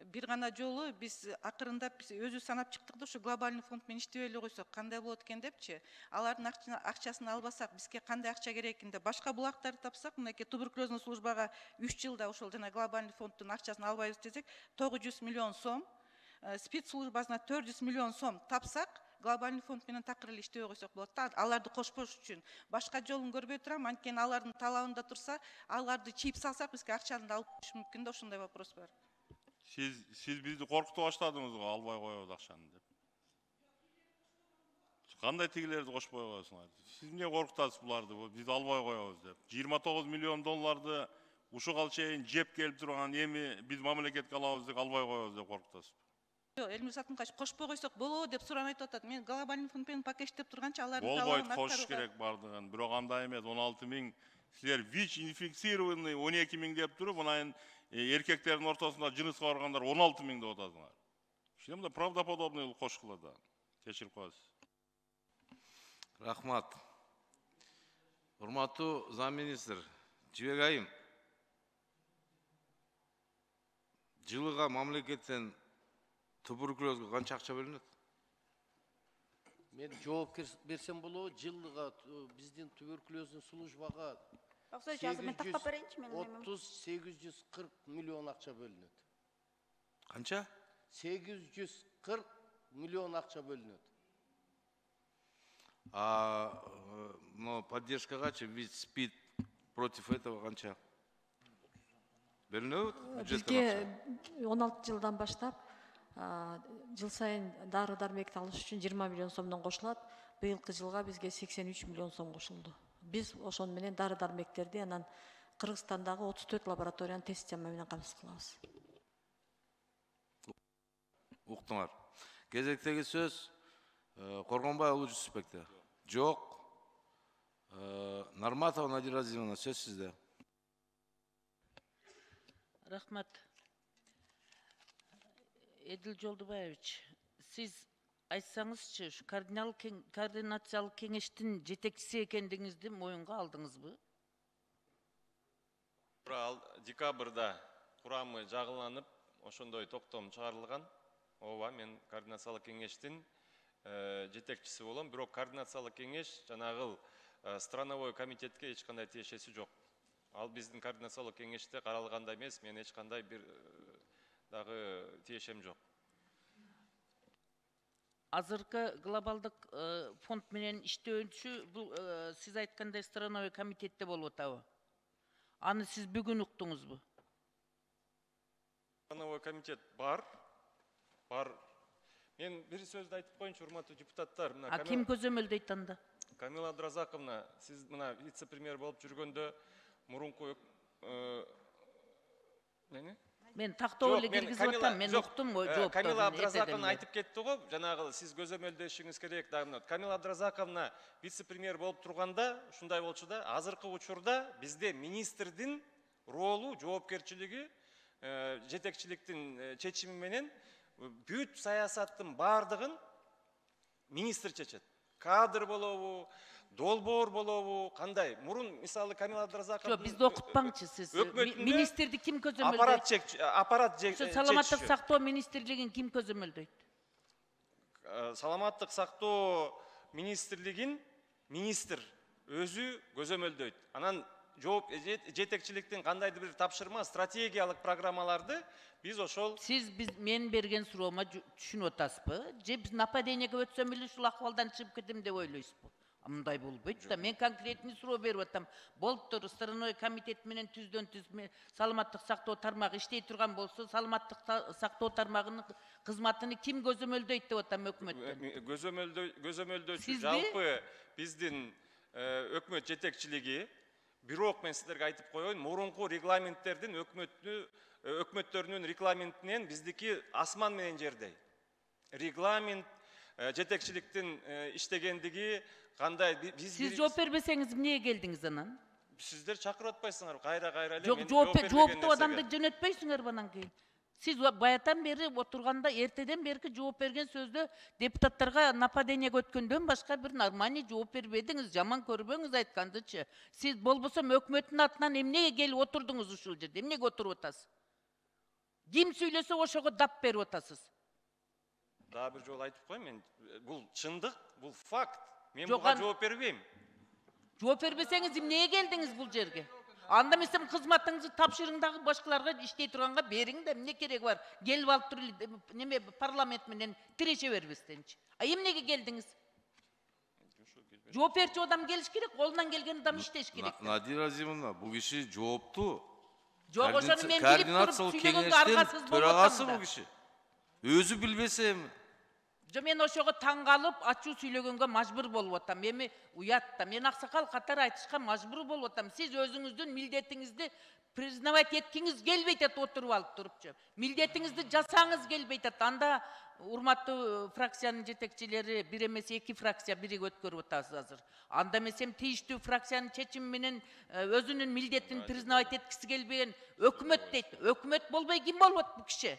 S6: Бир гана жолу биз акырындап өзү санап чыктык да, ошо глобальный фонд менен иштебей эле койсок кандай болот экен депчи. Алардын акчасын албасак, бизге кандай акча керек экен деп башка булактарды тапсак, мынакей туберкулезный службага 3 жылда ошол жана глобальный фонддун акчасын албайбыз десек, 900 миллион сом, спецслужбасына 400 миллион сом тапсак, глобальный фонд менен такыр эле иштебей койсок болот да, аларды кошпош үчүн. Башка жолун көрбөй турам, анткени алардын талабында турса, аларды чийип салсак, бизге акчаны да алып бериш мүмкүн да, ошондой вопрос бар.
S5: Siz bizди korkutup başladınız go, albay koyabız akşanı dep. Kандай тигилерди кошпой коесуңар? Siz эмне коркутасыз буларды? Biz albay koyabız dep. 29 milyon dollardı ушуга чейин жеп келип турган эми биз мамлекетке алабыз деп албай коебуз деп коркутасыз.
S6: Жок, Элмир Сатынкаевич кошпой койсок болобу деп сурап айтып атат. Мен глобальный фонд менен пакеттеп турганча алардын
S5: Болбойт,
S6: талабын
S5: кошуш керек бардыгын. Бирок андай эмес, 16 миң. Силер ВИЧ инфицированный 12 миң деп туруп, мынайын эркектердин ортосунда жыныска баргандар 16 миң деп атасыңар. Иште правдоподобный кош кылады. Кечирип коесуз.
S1: Рахмат. Урматтуу замминистр, Жибек айым. Жылыга мамлекеттен туберкулезге канча акча бөлүнөт?
S13: Мен жооп берсем болобу, жылыга биздин туберкулездин службага 840 миллион акча бөлүнөт.
S1: Канча?
S13: 840 миллион акча бөлүнөт.
S1: Но поддержкагачы ВИЧ, СПИД против этого канча? Бөлүнөбү?
S8: Бизге 16 жылдан баштап жыл сайын дары дармекти алыш үчүн 20 миллион сомдон кошулат. Быйылкы жылга бизге 83 миллион сом кошулду. Биз ошон менен дары дармектерди анан Кыргызстандагы 34 лабораториянын тест система менен кабыз кылабыз.
S1: Уктуңар. Кезектеги сөз Коргонбай уулу Жусупбекте. Жок. Нарматова Надира Азизовна, сөз сизде.
S14: Рахмат. Эдил Жолдубаевич, сиз айтсаңызчы, ушу координациялык кеңештин жетекчиси экендигиңизди моюнга алдыңызбы?
S2: Декабрда курамы жагыланып, ошондой токтом чыгарылган. Ооба, мен координациялык кеңештин жетекчиси болом, бирок координациялык кеңеш жанагыл страновой комитетке эч кандай тиешеси жок. Ал биздин координациялык кеңеште каралгандай эмес, мен эч кандай бир дагы тиешем жок.
S14: Азыркы глобалдык фонд менен иштөөчү бул сиз айткандай страновой комитетте болуп атабы? Аны сиз бүгүн уктуңузбу?
S2: Страновой комитет бар. Мен бир сөздү айтып коеюнчу, урматтуу депутаттар.
S14: Ким көзөмөлдөйт анда?
S2: Камила Абдразаковна, сиз мына вице-премьер болуп жүргөндө мурунку
S14: Мен тактоо эле киргизип атам, мен уктум жооптон.
S2: Камила Абдразаковна айтып кетти го, жанагы сиз көзөмөлдөшүңүз керек дагы. Камила Абдразаковна вице-премьер болуп турганда ушундай болчу да, азыркы учурда бизде министрдин ролу, жоопкерчилиги, жетекчиликтин чечими менен бүт саясаттын бардыгын министр чечет. Кадр болобу, долбоор болобу, кандай? Мурун мисалы Камила Абдразаковна.
S14: Жок, бизди окутпаңчы сиз. Министрди ким көзөмөлдөйт?
S2: Аппарат чечиши.
S14: Саламаттык сактоо министрлигин ким көзөмөлдөйт?
S2: Саламаттык сактоо министрлигин министр өзү көзөмөлдөйт. Анан жетекчиликтин кандайдыр бир тапшырма, стратегиялык программаларды биз ошол
S14: мен берген суроома түшүнүп атасызбы? Же биз нападениеге өтсөм эле ушул акыбалдан чыгып кетем деп ойлойсузбу? Мындай болбойт да. Мен конкретный суроо берип атам. Болуптур, страной комитет менен түздөн-түз саламаттык сактоо тармагы иштей турган болсо, саламаттык сактоо тармагынын кызматыны ким көзөмөлдөйт деп атам өкмөттөн?
S2: Көзөмөлдөөчү жалпы биздин өкмөт жетекчилиги. Бирок мен сиздерге айтып коеюн, мурунку регламенттердин өкмөттөрүнүн регламентинен биздики асман менен жердей. Регламент жетекчиликтин иштегендиги кандай
S14: Сиз жооп бербесеңиз эмнеге келдиңиз анан?
S2: Сиздер чакырып атпайсыңар, кайра эле.
S14: Жок, жооптуу адамды жөнөтпөйсүңөр анан кийин. Сиз баятан бери отурганда, эртеден берки жооп берген сөздө депутаттарга нападениеге өткөндөн башка бир нормальный жооп бербедиңиз, жаман көрбөңүз айткандычы. Сиз болбосо өкмөттүн атынан эмнеге келип отурдуңуз ушул жерде? Эмнеге отуруп атасыз? Ким сүйлөсө ошого дап берип атасыз?
S2: Дагы бир жолу айтып коеюн, мен бул чындык, бул факт. Мен буга жооп бербейм.
S14: Жооп бербесеңиз эмнеге келдиңиз бул жерге? Анда месем кызматыңызды тапшырыңдагы башкаларга иштей турганга бериң да эмне кереги бар? Келип алып туруп неме парламент менен тиреше бербестенчи. А эмнеге келдиңиз? Жооп берчү адам келиш керек, колунан келген адам иштеш керек.
S1: Надира Азимовна, бул киши жоопту.
S14: Жок, ошону мен билип туруп сүйлөгөнгө аргасыз болуп
S1: төрагасы
S14: атам
S1: бул киши. Өзү билбесе эми.
S14: Мен ошого таң калып, ачуу сүйлөгөнгө мажбур болуп атам. Эми уят да. Мен аксакал катары айтышка мажбур болуп атам. Сиз өзүңүздүн милдетиңизди признавать эткиңиз келбейт атат отуруп алып турупчу. Милдетиңизди жасаңыз келбейт атат. Анда урматтуу фракциянын жетекчилери, бир эмес эки фракция биригип өткөрүп атабыз азыр. Анда эмесем тийиштүү фракциянын чечими менен өзүнүн милдетин признавать эткиси келбеген өкмөт дейт. Өкмөт болбой ким болот бул киши?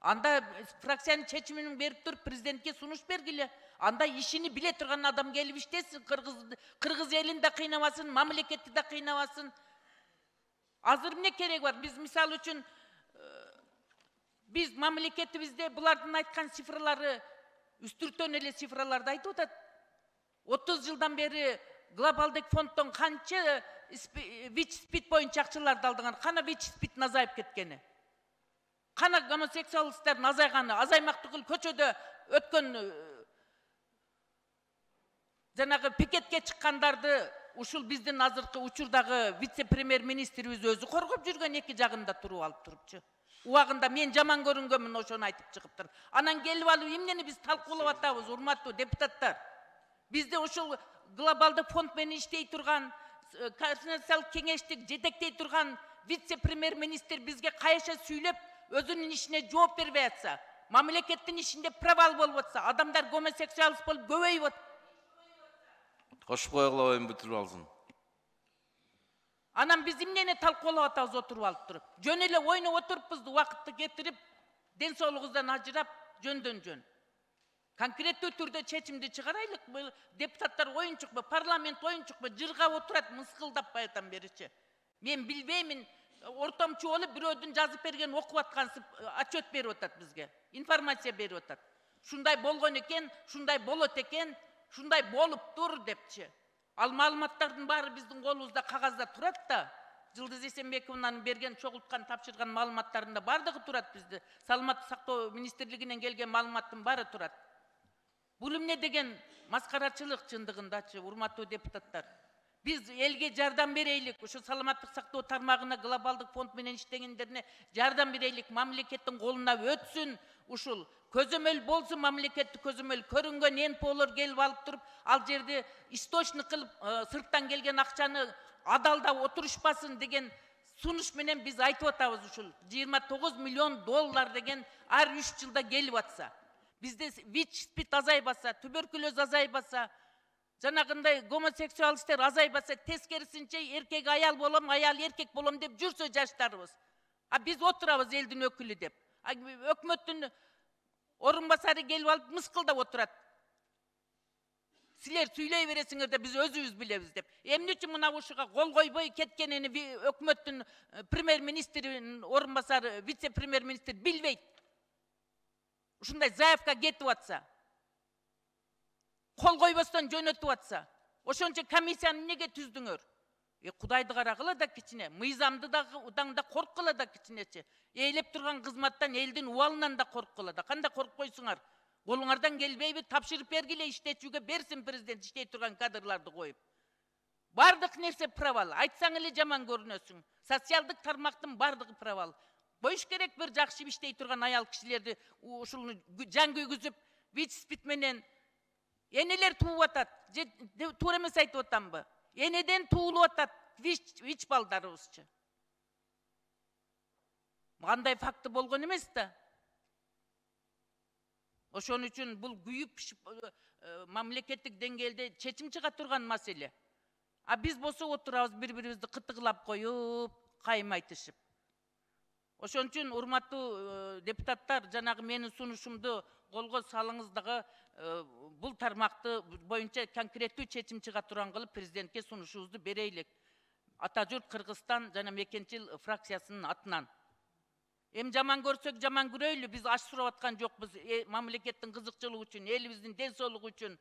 S14: Анда фракциянын чечимин берип туруп президентке сунуш бергиле. Анда ишини биле турган адам келип иштесин, кыргыз элин да кыйнабасын, мамлекетти да кыйнабасын. Азыр эмне кереги бар? Биз мисалы үчүн биз мамлекетибизде булардын айткан цифрлары үстүртөн эле цифрларды айтып атат. 30 жылдан бери глобалдык фонддон канча ВИЧ-СПИД боюнча акчаларды алдыган, кана ВИЧ-СПИД азайып кеткени. Кана гомосексуалисттер азайганы, азаймак түгүл көчөдө өткөн жанагы пикетке чыккандарды ушул биздин азыркы учурдагы вице-премьер-министрибиз өзү коргоп жүргөн эки жагында туруп алып турупчу. Убагында мен жаман көрүнгөнмүн, ошону айтып чыгыптыр. Анан келип алып эмнени биз талкуулап атабыз, урматтуу депутаттар? Бизде ушул глобалдык фонд менен иштей турган, координациялык кеңештик жетектей турган вице-премьер-министр бизге кайша сүйлөп, өзүнүн ишине жооп бербей атса, мамлекеттин ишинде провал болуп атса, адамдар гомосексуалист болуп көбөйүп атат.
S1: Кошуп койгула оюн бүтүрүп алсын.
S14: Анан биз эмнени талкуулап атабыз отуруп алып туруп? Жөн эле ойноп отуруппуз, убакытты кетирип, ден соолугубуздан ажырап, жөндөн жөн. Конкреттүү түрдө чечимди чыгарайлык. Депутаттар оюнчукпу, парламент оюнчукпу, жыргап отурат, мыскылдап баятан беричи. Мен билбеймин, ортомчу болуп бирөөдүн жазып берген окуп аткансып отчет берип атат бизге, информация берип атат. Шундай болгон экен, шундай болот экен, шундай болуп тур депчи. Ал маалыматтардын баары биздин колубузда, кагазда турат да. Жылдыз Эсенбековнанын берген, чогулткан, тапшырган маалыматтарында бардыгы турат бизде. Саламаттык сактоо министрлигинен келген маалыматтын баары турат. Бул эмне деген маскарачылык чындыгындачы, урматтуу депутаттар. Биз элге жардам берейлик, ушу саламаттык сактоо тармагына, глобалдык фонд менен иштегендерине жардам берейлик, мамлекеттин колуна өтсүн, ушул көзөмөл болсун, мамлекеттик көзөмөл көрүнгөн НПОлор келип алып туруп, ал жерде источник кылып, сырттан келген акчаны адалдап отурушпасын деген сунуш менен биз айтып атабыз ушул 29 миллион доллар деген ар 3 жылда келип атса. Бизде ВИЧ-СПИД азайбаса, туберкулез азайбаса, жанагындай гомосексуалисттер азайбаса, тескерисинче эркек аял болом, аял эркек болом деп жүрсө жаштарыбыз. А биз отурабыз элдин өкүлү деп. Өкмөттүн орун басары келип алып мыскылдап отурат. Силер сүйлөй бересиңер да биз өзүбүз билебиз деп. Эмне үчүн мына ушуга кол койбой кеткенини өкмөттүн премьер-министринин орун басары, вице-премьер-министр билбейт. Ушундай заявка кетип атса, кол койбостон жөнөтүп атса, ошончо комиссияны эмнеге түздүңөр? Кудайды карагыла да кичине, мыйзамды да корккула да кичинечи. Ээлеп турган кызматтан, элдин убалынан да корккула да. Кандай коркпойсуңар? Колуңардан келбейби, тапшырып бергиле, иштечүүгө берсин президент иштей турган кадрларды коюп. Бардык нерсе провал. Айтсаң эле жаман көрүнөсүң. Социалдык тармактын бардыгы провал. Боюш керек бир жакшы иштей турган аял кишилерди ушул жан күйгүзүп, ВИЧ-СПИД менен энелер тууп атат. Туура эмес айтып атамбы? Энеден туулуп атат ВИЧ балдарыбызчы. Кандай факты болгон эмес да. Ошон үчүн бул күйүп мамлекеттик деңгээлде чечим чыга турган маселе. А биз болсо отурабыз бири-бирибизди кытыгылап коюп, кайым айтышып. Ошон үчүн урматтуу депутаттар, жанагы менин сунушумду колго салыңыз дагы бул тармакты боюнча конкреттүү чечим чыга турган кылып президентке сунушубузду берейлик. Ата журт Кыргызстан жана Мекенчил фракциясынын атынан. Эми жаман көрсөк жаман көрөйлү, биз аш сурап аткан жокпуз. Мамлекеттин кызыкчылыгы үчүн, элибиздин ден соолугу үчүн.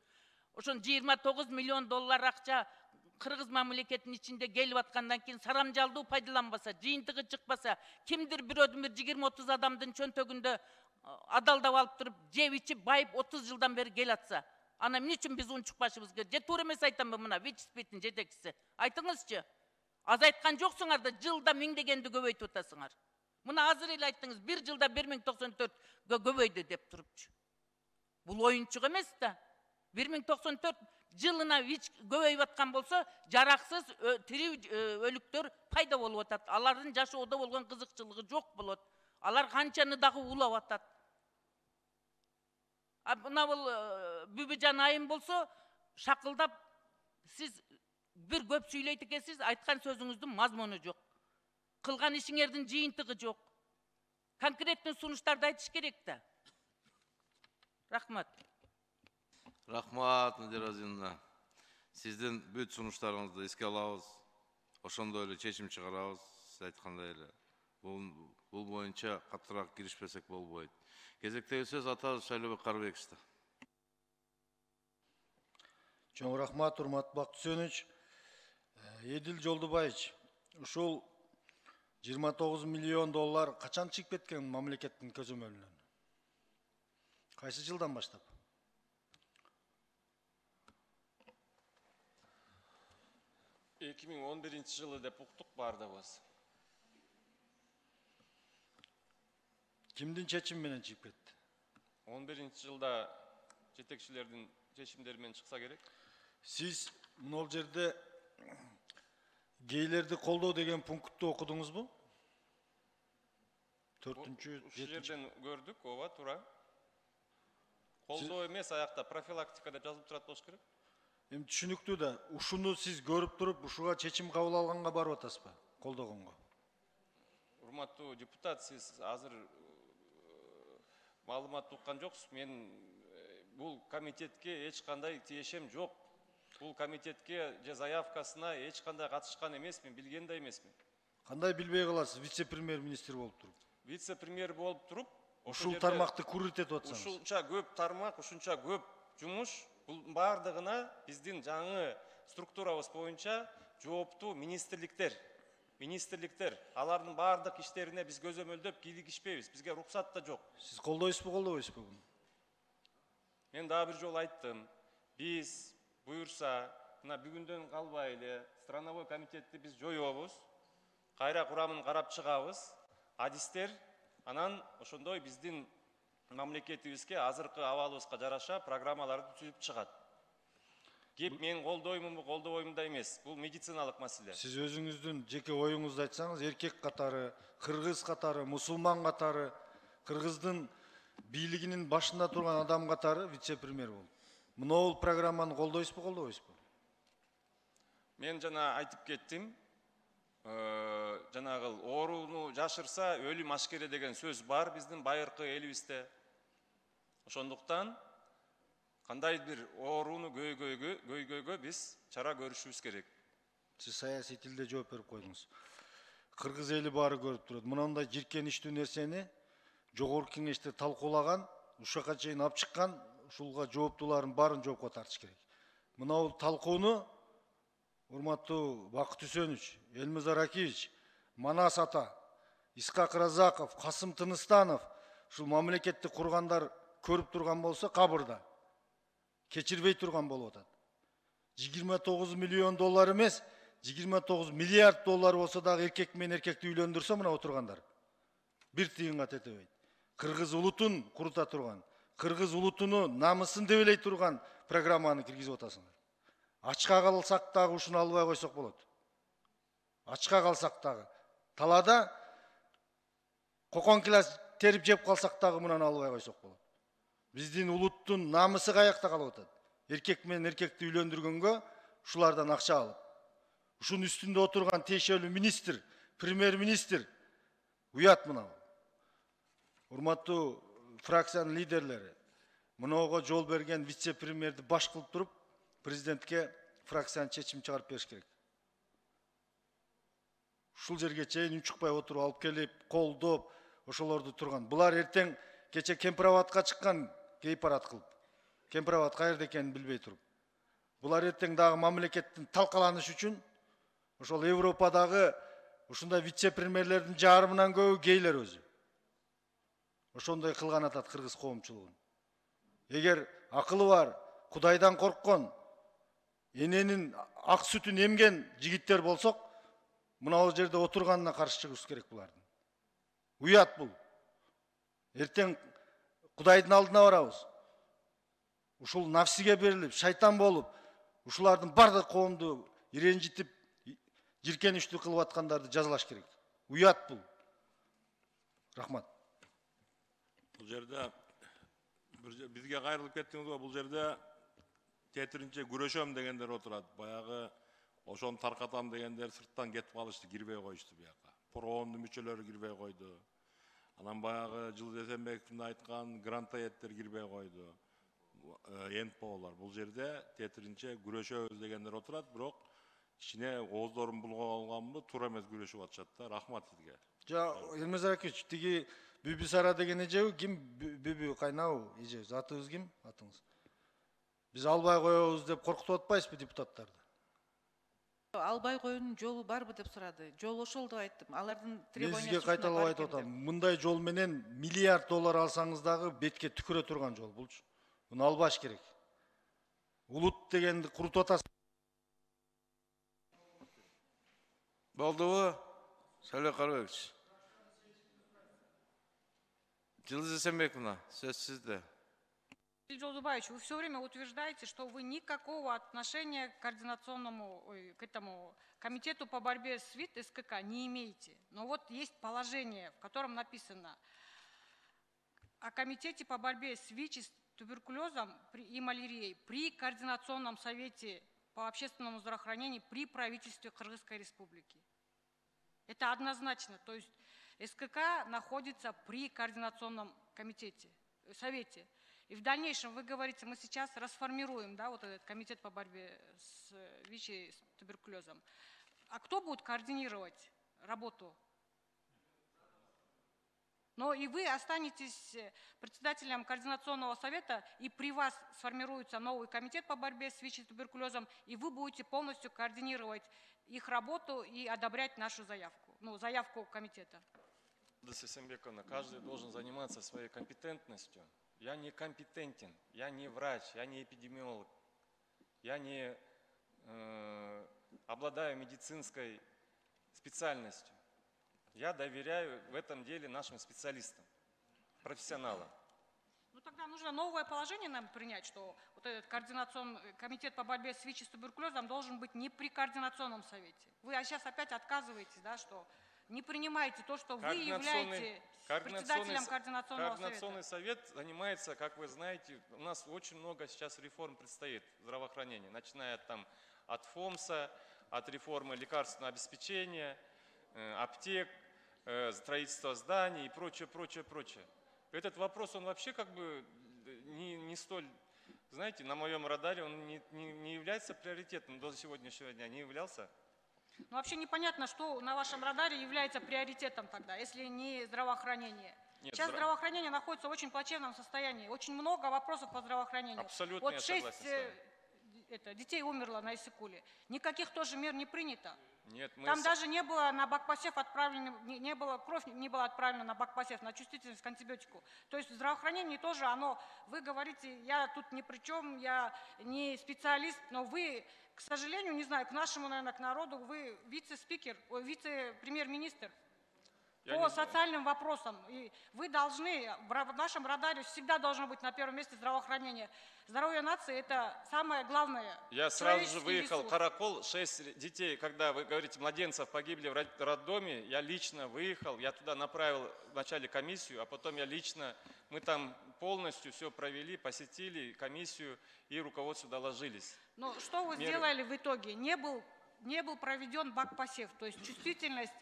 S14: Ошон 29 миллион доллар акча Кыргыз мамлекетинин ичинде келип аткандан кийин сарамжалдуу пайдаланбаса, жыйынтыгы чыкпаса, кимдир бирөөдүн бир 20-30 адамдын чөнтөгүндө адалдап алып туруп, жеп ичип байып 30 жылдан бери келатса, ана эмне үчүн биз унчукпашыбыз керек? Же туура эмес айтамбы мына ВИЧ-СПИДтин жетекчиси? Айтыңызчы. Азайткан жоксуңар да жылда миңдегенди көбөйтүп атасыңар. Мына азыр эле айттыңыз, bir жылда 1094 көбөйдү деп турупчу. Бул оюнчук эмес да. 1094 жылына ВИЧ көбөйүп аткан болсо, жараксыз тирүү өлүктөр пайда болуп атат. Алардын жашоодо болгон кызыкчылыгы жок болот. Алар канчаны дагы улап атат. Мына бул Бүбүжан айым болсо, шакылдап, сиз bir көп сүйлөйт экенсиз, айткан сөзүңүздүн мазмуну жок. Кылган ишиңердин жыйынтыгы жок. Конкреттен сунуштарды айтыш керек да. Рахмат.
S1: Рахмат, Надира Азизовна. Сиздин бүт сунуштарыңызды эске алабыз. Ошондой эле чечим чыгарабыз. Сиз айткандай эле. Бул боюнча каттыраак киришпесек болбойт. Кезектеги сөз атабыз Шайлообек Карыбековичте.
S15: Чоң рахмат, урмат Бактысенович. Эдил Жолдубаевич, ушул 29 миллион доллар качан чыгып кеткен мамлекеттин көзөмөлүнөн? Кайсы жылдан баштап?
S2: Эки миң 11 жылы деп уктук бардыгыбыз.
S15: Кимдин чечими менен чыгып кетти?
S2: 11 жылда жетекчилердин чечимдери менен чыкса керек.
S15: Сиз мына жерде гейлерди колдоо деген пунктты окудуңузбу? 4-7.
S2: Ушул жерден көрдүк, ооба, туура. Колдоо эмес, аякта профилактика деп жазылып турат болуш керек.
S15: Эми түшүнүктүү да, ушуну сиз көрүп туруп, ушуга чечим кабыл алганга барып атасызбы? Колдогонго.
S2: Урматтуу депутат, сиз азыр маалымат уккан жоксуз. Мен бул комитетке эч кандай тиешем жок. Бул комитетке же заявкасына эч кандай катышкан эмесмин, билген да эмесмин.
S15: Кандай билбей каласыз, вице-премьер-министр болуп туруп?
S2: Вице-премьер болуп туруп,
S15: ушул тармакты куррит атсаңыз.
S2: Ушунча көп тармак, ушунча көп жумуш, бул бардыгына биздин жаңы структурабыз боюнча жооптуу министрликтер, алардын бардык иштерине биз көзөмөлдөп кийлигишпейбиз. Бизге руксат да жок.
S15: Сиз колдойсузбу, колдобойсузбу буну?
S2: Мен дагы бир жолу айттым. Биз буюрса, мына бүгүндөн калбай эле страновой комитетти биз жоёбуз. Кайра курамын карап чыгабыз. Адистер анан ошондой биздин мамлекетибизге азыркы абалыбызга жараша программаларды түзүп чыгат. Кеп мен колдоймунбу, колдобоймун да эмес. Бул медициналык маселе.
S15: Сиз өзүңүздүн жеке оюңузду айтсаңыз, эркек катары, кыргыз катары, мусулман катары, кыргыздын бийлигинин башында турган адам катары вице-премьер болду. Мына программаны колдойсузбу, колдобойсузбу?
S2: Мен жана айтып кеттим. Жанагы ооруну жашырса өлүм ашкере деген сөз бар биздин байыркы элибизде. Ошондуктан кандай бир ооруну көйгөйгө биз чара көрүшүбүз керек.
S15: Сиз саясий тилде жооп берип койдуңуз. Кыргыз эли баары көрүп турат. Мындай жиркеничтүү нерсени жогорку кеңеште талкуулаган, ушака чейин алып чыккан, ушулга жооптуулардын баарын жоопко тартыш керек. Мына бул талкууну урматтуу Бакыт Үсөнович, Элмизар Акиевич, Манас ата, Исхак Разаков, Касым Тыныстанов, ушул мамлекетти кургандар көрүп турган болсо кабырда. Кечирбей турган болуп атат. 29 миллион доллар эмес, 29 миллиард доллар болсо дагы эркек менен эркекти үйлөндүрсө мына отургандар. Бир тыйынга тетебейт. Кыргыз улутун курута турган, кыргыз улутуну намысын дебелей турган программаны киргизип атасыңар. Ачка калсак дагы ушуну албай койсок болот. Ачка калсак дагы. Талада кокон килас терип жеп калсак дагы мунаны албай койсок болот. Биздин улуттун намысы каякта калып атат. Эркек менен эркекти үйлөндүргөнгө ушулардан акча алып. Ушунун үстүндө отурган тиешелүү министр, премьер-министр уят мына. Урматтуу фракциянын лидерлери, мынага жол берген вице-премьерди баш кылып туруп, президентке фракциянын чечим чыгарып бериш керек. Ушул жерге чейин унчукпай отуруп алып келип, колдоп, ошолорду турган. Булар эртең кече Кемпирабадка чыккан, кейпарат кылып. Кемпирабад каерде экенин билбей туруп. Булар эртең дагы мамлекеттин талкаланыш үчүн ошол Европадагы ушундай вице-премьерлердин жарымынан көбү гейлер өзү. Ошондой кылган атат кыргыз коомчулугун. Эгер акылы бар, Кудайдан корккон, эненин ак сүтүн эмген жигиттер болсок, мына жерде отурганына каршы чыгышыбыз керек булардын. Уят бул. Эртең Кудайдын алдына барабыз. Ушул нафсиге берилип, шайтан болуп, ушулардын бардык коомду иренжитип, жиркеништүү кылып аткандарды жазалаш керек. Уят бул. Рахмат.
S5: Бул жерде бизге кайрылып кеттиңиз го, бул жерде тетиринче күрөшөм дегендер отурат. Баягы ошону таркатам дегендер сырттан кетип калышты, кирбей коюшту бияка. Проомдун мүчөлөрү кирбей койду. Анан баягы Жылдыз Эсенбековдун айткан грантаеттер кирбей койду. НПОлар. Бул жерде тетиринче күрөшөбүз дегендер отурат, бирок ичине ооздорун булгап алганбы, туура эмес күрөшүп атышат да. Рахмат сизге.
S15: Элмез Акич, тиги Бүбүсара деген эжеби ким? Бүбү кайнабы эже? Атыңыз ким? Атыңыз. Биз албай коебуз деп коркутуп атпайсызбы депутаттарды?
S6: Албай коюунун жолу барбы деп сурады. Жол ошол деп айттым. Алардын требованиясы.
S15: Мен сизге кайталап айтып атам. Мындай жол менен миллиард доллар алсаңыз дагы бетке түкүрө турган жол булчу. Буну албаш керек. Улут дегенди курутуп атасыз.
S1: Болдубу? Сайлау Карабекович. Жылдыз Эсенбековна, сөз сизде.
S10: Илья Жолдубаевич, вы все время утверждаете, что вы никакого отношения к координационному, к этому комитету по борьбе с ВИД СКК не имеете. Но вот есть положение, в котором написано о комитете по борьбе с ВИЧ, с туберкулезом и малярией при Координационном совете по общественному здравоохранению при правительстве Кыргызской Республики. Это однозначно. То есть СКК находится при Координационном комитете, совете. И в дальнейшем вы говорите, мы сейчас расформируем, да, вот этот комитет по борьбе с ВИЧ и с туберкулезом. А кто будет координировать работу? Но и вы останетесь председателем Координационного совета, и при вас сформируется новый комитет по борьбе с ВИЧ и туберкулезом, и вы будете полностью координировать их работу и одобрять нашу заявку, заявку комитета.
S2: Эсенбековна, каждый должен заниматься своей компетентностью. Я не компетентен, я не врач, я не эпидемиолог, я не обладаю медицинской специальностью. Я доверяю в этом деле нашим специалистам, профессионалам.
S10: Ну тогда нужно новое положение нам принять, что вот этот координационный комитет по борьбе с ВИЧ и с туберкулезом должен быть не при координационном совете. Вы сейчас опять отказываетесь, да, что не принимаете то, что вы являетесь председателем Координационного совета.
S2: Координационный совет занимается, как вы знаете, у нас очень много сейчас реформ предстоит в здравоохранении, начиная от ФОМСа, от реформы лекарственного обеспечения, аптек, строительства зданий и прочее, прочее, прочее. Этот вопрос, он вообще как бы не столь, знаете, на моем радаре он не является приоритетом до сегодняшнего дня, не являлся.
S10: Ну, вообще непонятно, что на вашем радаре является приоритетом тогда, если не здравоохранение.
S2: Нет,
S10: сейчас здравоохранение находится в очень плачевном состоянии. Очень много вопросов по здравоохранению.
S2: Абсолютно
S10: вот 6 детей умерло на Иссыкуле. Никаких тоже мер не принято.
S2: Нет,
S10: там даже не было на бакпосев отправлено, кровь не была отправлена на бакпосев, на чувствительность к антибиотику. То есть в здравоохранении тоже оно, вы говорите, я тут ни при чем, я не специалист, но вы, к сожалению, не знаю, к нашему, наверное, к народу, вы вице-премьер-министр по социальным вопросам. И вы должны, в нашем радаре всегда должно быть на первом месте здравоохранение. Здоровье нации – это самое главное.
S2: Я сразу же выехал в Каракол, 6 детей, когда вы говорите, младенцев погибли в роддоме, я лично выехал, я туда направил вначале комиссию, а потом мы там полностью все провели, посетили комиссию и руководству доложились.
S10: Ну, что вы сделали в итоге? Не был проведен бакпосев, то есть чувствительность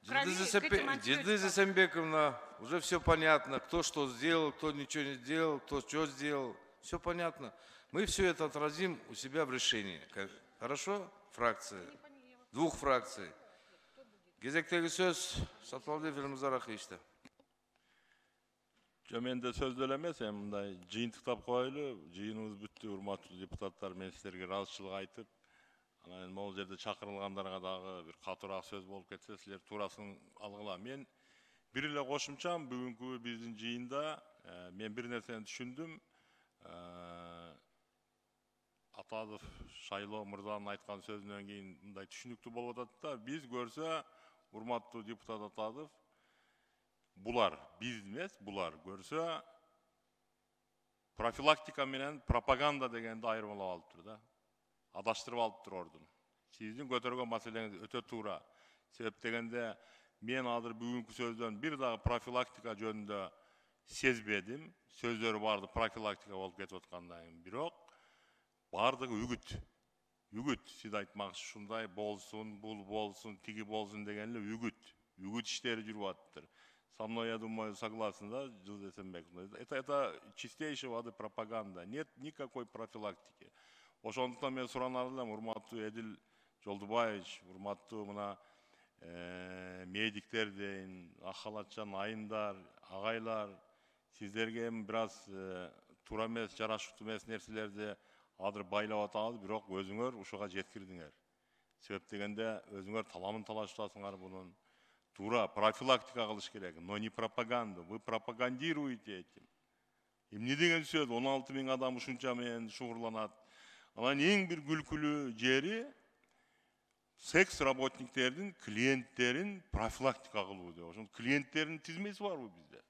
S10: крови к этим антибиотикам.
S1: Жылдыз Эсенбековна, уже все понятно, кто что сделал, кто ничего не сделал, кто что сделал. Все понятно. Мы все это отразим у себя в решении. Хорошо? Фракции. 2 фракций. Кезектеги сөз Сатпалбек Элмазаров иште.
S5: Менде сөздөр эмес, эми мындай жыйынтыктап коелу. Жыйыныбыз бүттү, урматтуу депутаттар, мен силерге ыраазычылык айтып, анан могул жерде чакырылгандарга дагы бир катуураак сөз болуп кетсе, силер туурасын алгыла. Мен бир эле кошумчам бүгүнкү биздин жыйында мен бир нерсени түшүндүм. Атадов Шайлоо мырзанын айткан сөзүнөн кийин мындай түшүнүктүү болуп атат да, биз көрсө, урматтуу депутат Атадов, булар биз эмес, булар көрсө профилактика менен пропаганда дегенди айырмалап алыптыр да. Адаштырып алыптыр ордун. Сиздин көтөргөн маселеңиз өтө туура. Себеп дегенде мен азыр бүгүнкү сөздөн бир дагы профилактика жөнүндө сезбедим. Сөздөрү барды профилактика болуп кетип аткандан кийин, бирок бардыгы үгүт. Үгүт, сиз айтмакчы ушундай болсун, бул болсун, тиги болсун деген эле үгүт. Үгүт иштери жүрүп атыптыр. Со мной, я думаю, согласны, да, Жылдыз Эсенбековна? Это чистейшая воды пропаганда. Нет никакой профилактики. Ошондуктан мен суранар элем, урматтуу Эдил Жолдубаевич, урматтуу мына медиктер дейин, ак халатчан айымдар, агайлар, сиздерге эми бир аз туура эмес, жарашыктуу эмес нерселерди азыр байлап атабыз, бирок өзүңөр ушуга жеткирдиңер. Себеп дегенде өзүңөр таламын талаштасыңар бунун. Тура профилактика кылыш керек, но не пропаганда. Вы пропагандируете этим. Эмне деген сөз, 16 000 адам ушунча менен шугурланат. Анан эң бир күлкүлүү жери секс работниктердин, клиенттерин профилактика кылуу деп. Ошон клиенттердин тизмеси барбы бизде?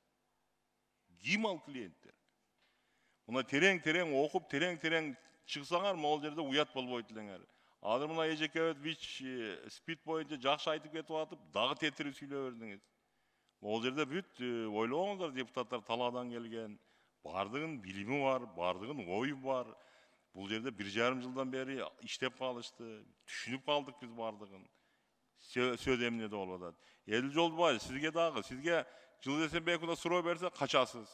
S5: Ким ал клиенттер? Мына терең-терең окуп, терең-терең чыксаңар, могул жерде уят болбойт элеңер. Азыр мына эжекебет ВИЧ СПИД боюнча жакшы айтып кетип атып, дагы тетирип сүйлөп бердиңиз. Могул жерде бүт ойлоңуздар, депутаттар талаадан келген, бардыгын билими бар, бардыгын ою бар. Бул жерде 1,5 жылдан бери иштеп калышты, түшүнүп калдык биз бардыгын. Сөз эмнеде болуп атат. Эдил Жолдубаев, сизге дагы, сизге Жылдыз Эсенбековна суроо берсе качасыз.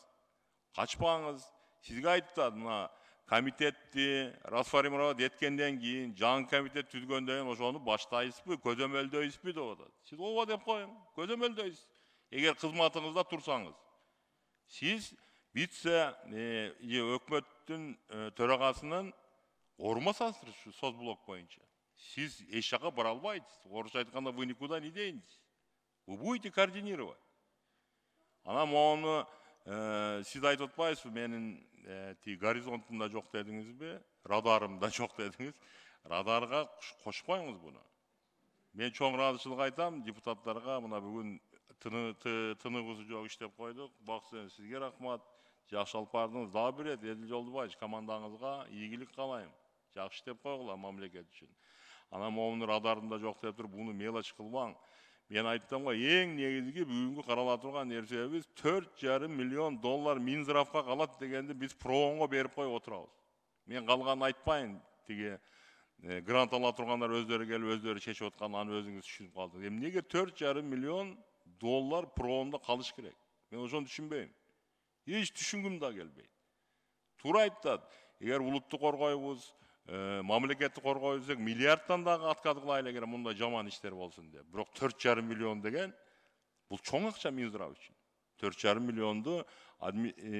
S5: Качпаңыз. Сизге айтты, мына комитетти расформировать эткенден кийин, жаңы комитет түзгөндөн кийин ошону баштайсызбы, көзөмөлдөйсүзбү деп атат. Сиз ооба деп коюң, көзөмөлдөйсүз. Эгер кызматыңызда турсаңыз. Сиз вице өкмөттүн төрагасынын орунбасарысыз ушу соцблок боюнча. Сиз эч жака бара албайсыз. Орусча айтканда, вы никуда не денетесь. Вы будете координировать. Анан мону сиз айтып атпайсызбы, менин горизонтумда жок дедиңизби, радарымда жок дедиңиз. Радарга кошуп коюңуз буну. Мен чоң ыраазычылык айтам депутаттарга, мына бүгүн тыныгыбызы жок иштеп койдук. Баксы сизге рахмат. Жакшы алып бардыңыз. Дагы бир рет Эдил Жолдубаевич, командаңызга ийгилик каалайм. Жакшы иштеп койгула мамлекет үчүн. Анан моунун радарында жок деп туруп, буну мелочь кылбаң. Мен айттым го, эң негизги бүгүнкү карала турган нерсебиз $4,5 миллион Минздравга калат дегенди биз проонго берип коюп отурабыз. Мен калганын айтпайын, тиги грант ала тургандар өздөрү келип өздөрү чечип атканын аны өзүңүз түшүнүп калдыңыз. Эмнеге $4,5 миллион проонда калыш керек? Мен ошону түшүнбөйм. Эч түшүнгүм да келбейт. Туура айтат. Эгер улутту коргойбуз, мамлекетти коргойбуз, миллиардтан дагы откат кылайлы эгер мындай жаман иштер болсун деп. Бирок 4,5 миллион деген бул чоң акча Минздрав үчүн. 4,5 миллионду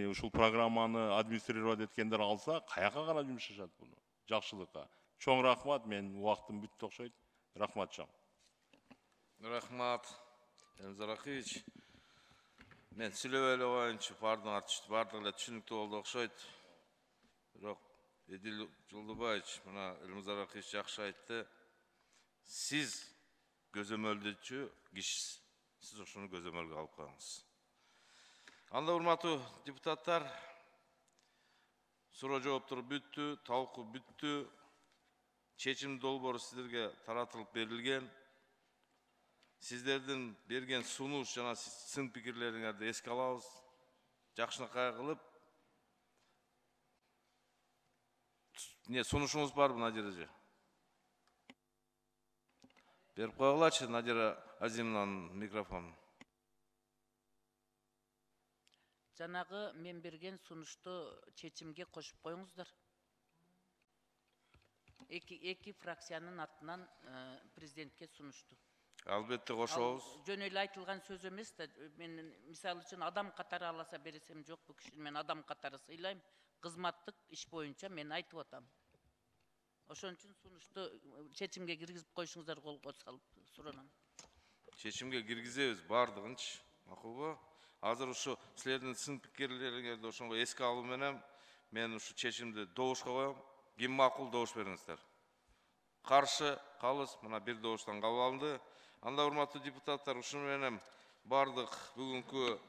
S5: ушул программаны администрировать эткендер алса, каяка гана жумшашат буну? Жакшылыкка. Чоң рахмат, мен убактым бүттү окшойт. Рахмат чоң.
S1: Рахмат, Зарахович. Мен сүйлөп эле коеюнчу, бардыгы эле түшүнүктүү болду окшойт. Бирок Эдил Жолдубаевич, мына Зарахович жакшы айтты. Сиз көзөмөлдөөчү кишисиз. Сиз ошону көзөмөлгө алып коюңуз. Анда урматтуу депутаттар, суроо жооптор бүттү, талкуу бүттү. Чечим долбоору сиздерге таратылып берилген. Сиздердин берген сунуш жана сын пикирлериңерди эске алабыз. Жакшынакай кылып, сунушуңуз барбы, Надира? Берип койгулачы, Надира Азимовнанын микрофонун.
S14: Жанагы мен берген сунушту чечимге кошуп коюңуздар. Эки фракциянын атынан президентке сунушту.
S1: Албетте кошобуз.
S14: Жөн эле айтылган сөз эмес да. Мен мисалы үчүн адам катары аласа бересем жок, бул кишини мен адам катары сыйлайм. Кызматтык иш боюнча мен айтып атам. Ошон үчүн сунушту чечимге киргизип коюшуңуздар колго салып суранам.
S1: Чечимге киргизебиз бардыгынчы. Макулбу? Азыр ушу силердин сын пикирлериңерди ошонго эске алуу менен мен ушу чечимди добушка коем. Ким макул добуш бериңиздер. Каршы, калыс, мына бир добуштан кабыл алынды. Анда урматтуу депутаттар, ушуну менен бардык бүгүнкү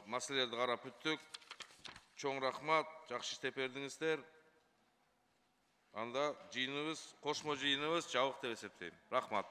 S1: маселелерди карап бүттүк. Чоң рахмат, жакшы иштеп бердиңиздер. Анда жыйыныбыз, кошмо жыйыныбыз жабык деп эсептейм. Рахмат.